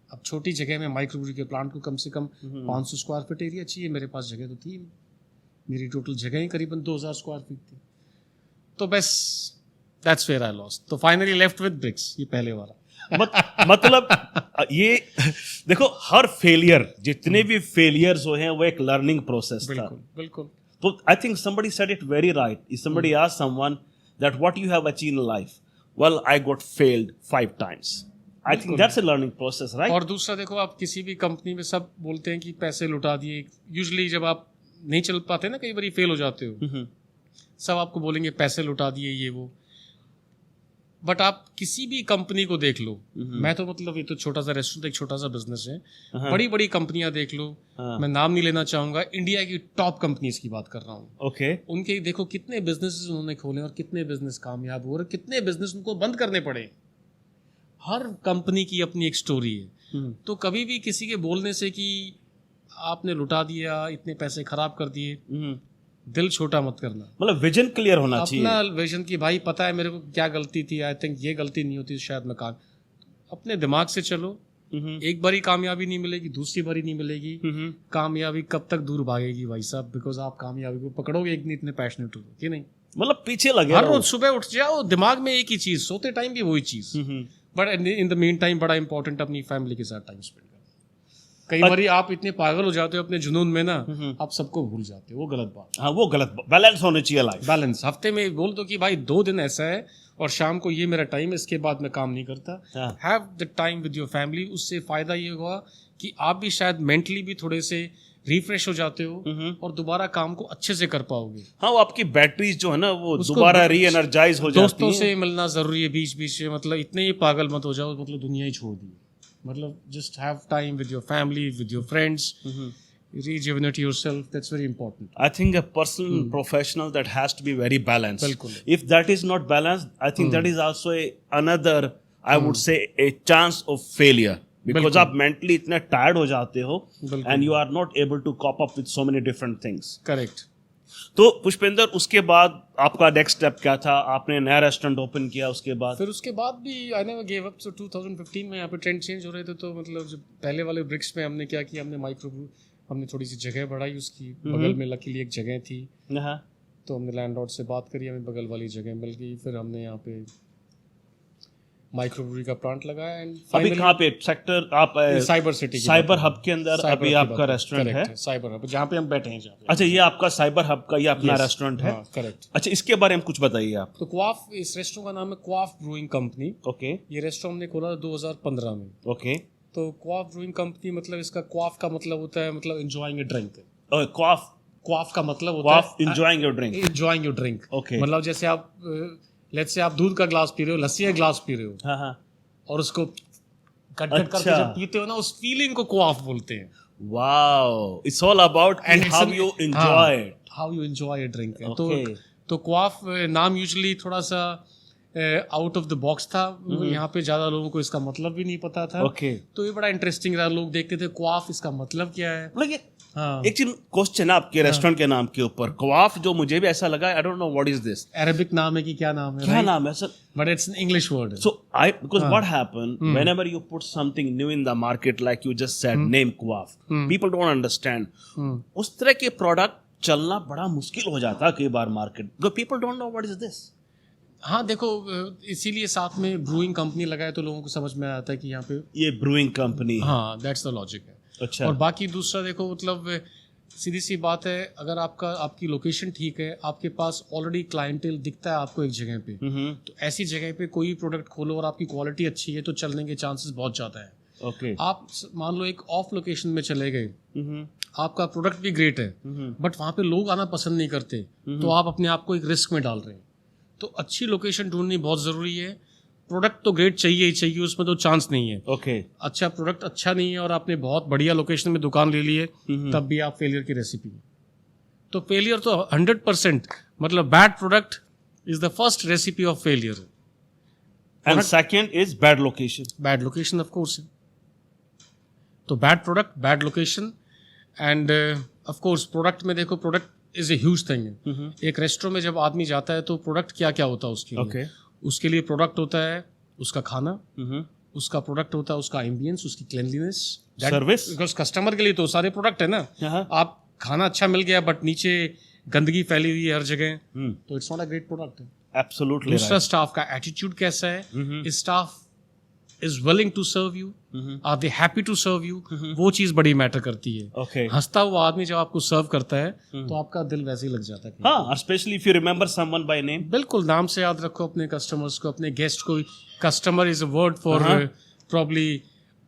अब छोटी जगह में माइक्रो ब्रूवरी के प्लांट को कम से कम 500 स्क्वायर फीट एरिया चाहिए, मेरे पास जगह तो थी, मेरी टोटल जगह ही करीबन 2000 स्क्वायर फीट थी, तो बस that's where I lost. तो finally left with bricks, ये पहले वाला। मतलब ये देखो, हर फेलियर, जितने भी फेलियर्स हुए हैं वो एक लर्निंग प्रोसेस था। बिल्कुल बिल्कुल। तो I think somebody said it very right. If somebody asked someone that what you have achieved in life, well, I got failed 5 times. I think that's a learning process, right? और दूसरा देखो, आप किसी भी कंपनी में सब बोलते हैं कि पैसे लुटा दिए, यूजुअली जब आप नहीं चल पाते ना, कई बार फेल हो जाते हो, सब आपको बोलेंगे पैसे लुटा दिए ये वो, बट आप किसी भी कंपनी को देख लो, मैं तो मतलब ये तो छोटा सा रेस्टोरेंट, एक छोटा सा बिजनेस है, बड़ी बड़ी कंपनियां देख लो, मैं नाम नहीं लेना चाहूंगा, इंडिया की टॉप कंपनीज की बात कर रहा हूँ, ओके, उनके देखो कितने बिजनेस उन्होंने खोले और कितने बिजनेस कामयाब हुए और कितने बिजनेस उनको बंद करने पड़े। हर कंपनी की अपनी एक स्टोरी है। तो कभी भी किसी के बोलने से कि आपने लुटा दिया, इतने पैसे खराब कर दिए, दिल छोटा मत करना। मतलब विजन क्लियर होना चाहिए, अपना विजन की भाई पता है मेरे को क्या गलती थी, आई थिंक ये गलती नहीं होती शायद मैं अपने दिमाग से चलो। एक बारी कामयाबी नहीं मिलेगी, दूसरी बारी नहीं मिलेगी, कामयाबी कब तक दूर भागेगी भाई साहब, बिकॉज आप कामयाबी को पकड़ोगे एक नहीं, इतने पैशनेट हो कि नहीं, मतलब पीछे लगे हर रोज सुबह उठ जाओ, दिमाग में एक ही चीज, सोते टाइम भी वही चीज, but in the mean time बड़ा इंपॉर्टेंट अपनी फैमिली के साथ टाइम स्पेंड करना। कई बार आप इतने पागल हो जाते हो अपने जुनून में ना, आप सबको भूल जाते हो, वो गलत बात। हाँ, वो गलत, बैलेंस होना चाहिए लाइफ, बैलेंस। हफ्ते में बोल दो कि भाई 2 दिन ऐसा है और शाम को ये मेरा टाइम है, इसके बाद मैं काम नहीं करता, have the time with your family. उससे फायदा ये हुआ कि आप भी शायद मेंटली भी थोड़े से रिफ्रेश हो जाते हो और दोबारा काम को अच्छे से कर पाओगे। हाँ, वो आपकी बैटरीज जो है ना वो दोबारा री एनर्जाइज हो जाती है। दोस्तों से मिलना जरूरी है बीच बीच में, मतलब इतने ही पागल मत हो जाओ मतलब दुनिया ही छोड़ दी, मतलब just have time with your family, with your friends, rejuvenate yourself, that's very important. I think a personal professional that has to be very balanced. बिल्कुल। If that is not balanced, I think that is also another, I would say, a chance of failure. Because आप mentally इतने tired हो जाते हो and you are not able to cope up with so many different things. Correct. तो पुष्पेंद्र, उसके बाद आपका next step क्या था? आपने नया रेस्टोरेंट ओपन किया उसके बाद? फिर उसके बाद भी आई नेवर गिव अप। सो 2015 में यहाँ पे ट्रेंड चेंज हो रहे थे, तो मतलब जो पहले वाले ब्रिक्स में हमने क्या किया, हमने थोड़ी सी जगह बढ़ाई, उसकी बगल में लकीली एक जगह थी, हाँ। तो हमने लैंडलॉर्ड से बात करी, हमें बगल वाली जगह मिल गई, फिर हमने यहाँ पे माइक्रो ब्रूअरी का प्लांट लगाया। एंड अभी कहाँ पे सेक्टर आप? साइबर सिटी, साइबर हब के अंदर अभी आपका रेस्टोरेंट है? साइबर हब जहाँ पे हम बैठे हैं, जहाँ पे। अच्छा, ये आपका साइबर हब का ये अपना रेस्टोरेंट है? करेक्ट। अच्छा, इसके बारे में कुछ बताइए आप। तो क्वाफ, इस रेस्टोरेंट का नाम है क्वाफ ब्रूइंग कंपनी। ओके। ये रेस्टोरेंट हमने खोला 2015 में। ओके। तो क्वाफ ब्रूइंग कंपनी, मतलब इसका क्वाफ का मतलब होता है मतलब एंजॉयिंग अ ड्रिंक। क्वाफ का मतलब होता है enjoying your drink. Enjoying your drink. Okay. मतलब जैसे आप लेट्स से आप दूध का ग्लास पी रहे हो, लस्सी का ग्लास पी रहे हो, हाँ हाँ, और उसको कट करके जब पीते हो ना, उस फीलिंग को क्वाफ बोलते हैं। Wow, it's all about how you enjoy it, how you enjoy a drink. Okay. तो क्वाफ नाम यूजुअली थोड़ा सा आउट ऑफ द बॉक्स था, यहाँ पे ज्यादा लोगों को इसका मतलब भी नहीं पता था। ओके। तो ये बड़ा इंटरेस्टिंग रहा, लोग देखते थे क्वाफ इसका मतलब क्या है। मतलब हाँ, एक चीज क्वेश्चन है आपके रेस्टोरेंट के नाम के ऊपर, क्वाफ, जो मुझे भी ऐसा लगा, I don't know what is this, Arabic नाम है कि क्या नाम है, क्या नाम है sir? But it's an English word. So because what happened whenever you put something new in the market, like you just said, name Quaff, people don't understand. उस तरह के प्रोडक्ट चलना बड़ा मुश्किल हो जाता है कई बार market, because people don't know what is this. हाँ देखो, इसीलिए साथ में ब्रूइंग कंपनी लगाए तो लोगों को समझ में आता है कि यहाँ पे ये ब्रूइंग कंपनी। हाँ, दैट्स द लॉजिक है। अच्छा। और बाकी दूसरा देखो, मतलब सीधी सी बात है, अगर आपकी लोकेशन ठीक है, आपके पास ऑलरेडी क्लाइंटेल दिखता है आपको एक जगह पे, तो ऐसी जगह पे कोई प्रोडक्ट खोलो और आपकी क्वालिटी अच्छी है तो चलने के चांसेस बहुत ज़्यादा है। ओके। आप मान लो एक ऑफ लोकेशन में चले गए, आपका प्रोडक्ट भी ग्रेट है, बट वहाँ पे लोग आना पसंद नहीं करते, तो आप अपने आप को एक रिस्क में डाल रहे हैं। तो अच्छी लोकेशन ढूंढनी बहुत ज़रूरी है। प्रोडक्ट तो ग्रेट चाहिए ही चाहिए, उसमें तो चांस नहीं है। ओके। अच्छा प्रोडक्ट अच्छा नहीं है और आपने बहुत बढ़िया लोकेशन में दुकान ले ली है, तब भी आप फेलियर की रेसिपी है। तो फेलियर तो 100%, मतलब bad product is the first recipe of failure. And second is bad location. Bad location of course है। तो bad product, bad location, end of course product में देखो, product is a huge thing है। एक restaurant में जब आदमी जाता है तो प्रोडक्ट क्या क्या होता है उसके लिए? ओके। उसके लिए प्रोडक्ट होता है उसका खाना, उसका प्रोडक्ट होता है उसका एम्बियंस, उसकी क्लीनलीनेस, सर्विस। बिकॉज कस्टमर के लिए तो सारे प्रोडक्ट है ना। आप खाना अच्छा मिल गया बट नीचे गंदगी फैली हुई है हर जगह, तो it's not a great product. Absolutely. दूसरा स्टाफ का एटीट्यूड कैसा है, staff is willing to serve you, are they happy to serve you, वो चीज बड़ी मैटर करती है। ओके। हंसता हुआ आदमी जब आपको सर्व करता है तो आपका दिल वैसे ही लग जाता है। हाँ, specially if you remember someone by name. बिल्कुल, नाम से याद रखो अपने कस्टमर्स को, अपने गेस्ट को। Customer is a word for probably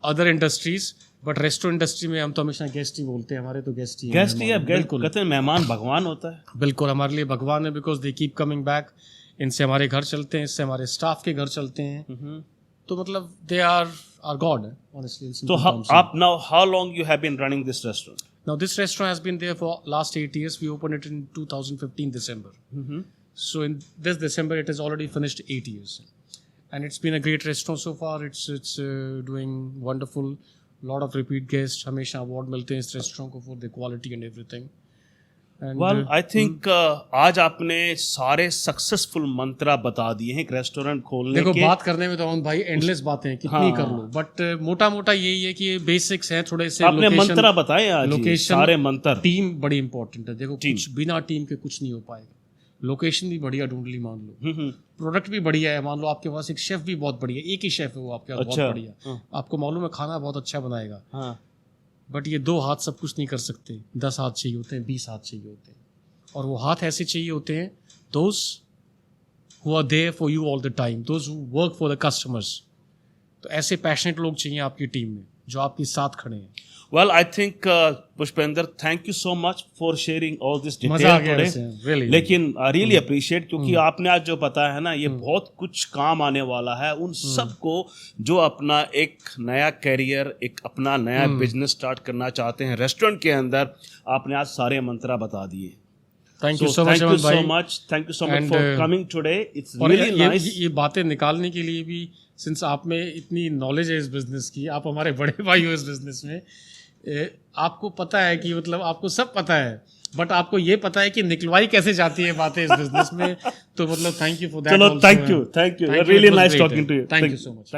other industries, but restaurant industry में हम तो हमेशा गेस्ट ही बोलते हैं। हमारे तो गेस्ट ही है। बिल्कुल, कहते हैं मेहमान भगवान होता है। बिल्कुल, हमारे लिए भगवान है, because they keep coming back. इनसे हमारे घर चलते हैं, इससे हमारे स्टाफ के घर चलते हैं, तो मतलब दे आर गॉड ऑनेस्टली। तो आप now how long you have been running this restaurant? Now this restaurant has been there for last 8 years. We opened it in 2015 December. So in this December it has already finished 8 years, and it's been a great restaurant so far. It's doing wonderful. Lot of repeat guests. हमेशा award मिलते हैं इस restaurant को for the quality and everything. And well, I think आज आपने सारे successful मंत्रा बता दिए हैं एक रेस्टोरेंट खोलने देखो, के। बात करने में तो हम भाई एंडलेस बातें हैं, कितनी कर लो, बट मोटा मोटा यही है कि ये बेसिक्स हैं थोड़े से। आपने मंत्रा बताए आज, लोकेशन, सारे मंत्र। टीम बड़ी इंपॉर्टेंट है। देखो, कुछ बिना टीम के कुछ नहीं हो पाएगा। लोकेशन भी बढ़िया ढूंढ ली मान लो, प्रोडक्ट भी बढ़िया है मान लो, आपके पास एक शेफ भी बहुत बढ़िया, एक ही शेफ है वो आपके पास, बहुत बढ़िया, आपको मालूम है खाना बहुत अच्छा बनाएगा, बट ये 2 हाथ सब कुछ नहीं कर सकते। 10 हाथ चाहिए होते हैं, 20 हाथ चाहिए होते हैं, और वो हाथ ऐसे चाहिए होते हैं, those who are there for you all the time, those who work for the customers। तो ऐसे पैशनेट लोग चाहिए आपकी टीम में जो आपके साथ खड़े हैं। Well, I think Pushpendra, thank you so much for sharing all this detail मजा आ गया today. really। लेकिन really appreciate, क्योंकि आपने आज जो बताया है ना, ये बहुत कुछ काम आने वाला है उन सबको जो अपना एक नया कैरियर, एक अपना नया बिजनेस स्टार्ट करना चाहते हैं रेस्टोरेंट के अंदर। आपने आज सारे मंत्रा बता दिए। Thank you so much thank you so much for coming today. It's really nice. ये बातें निकालने के लिए भी, सिंस आप में इतनी नॉलेज है इस बिजनेस की, आप हमारे बड़े भाई हो इस बिजनेस में, आपको पता है कि मतलब आपको सब पता है, बट आपको ये पता है कि निकलवाई कैसे जाती है बातें इस बिजनेस में। तो मतलब थैंक यू फॉर दैट। चलो, thank you, really nice talking to you, thank you so much.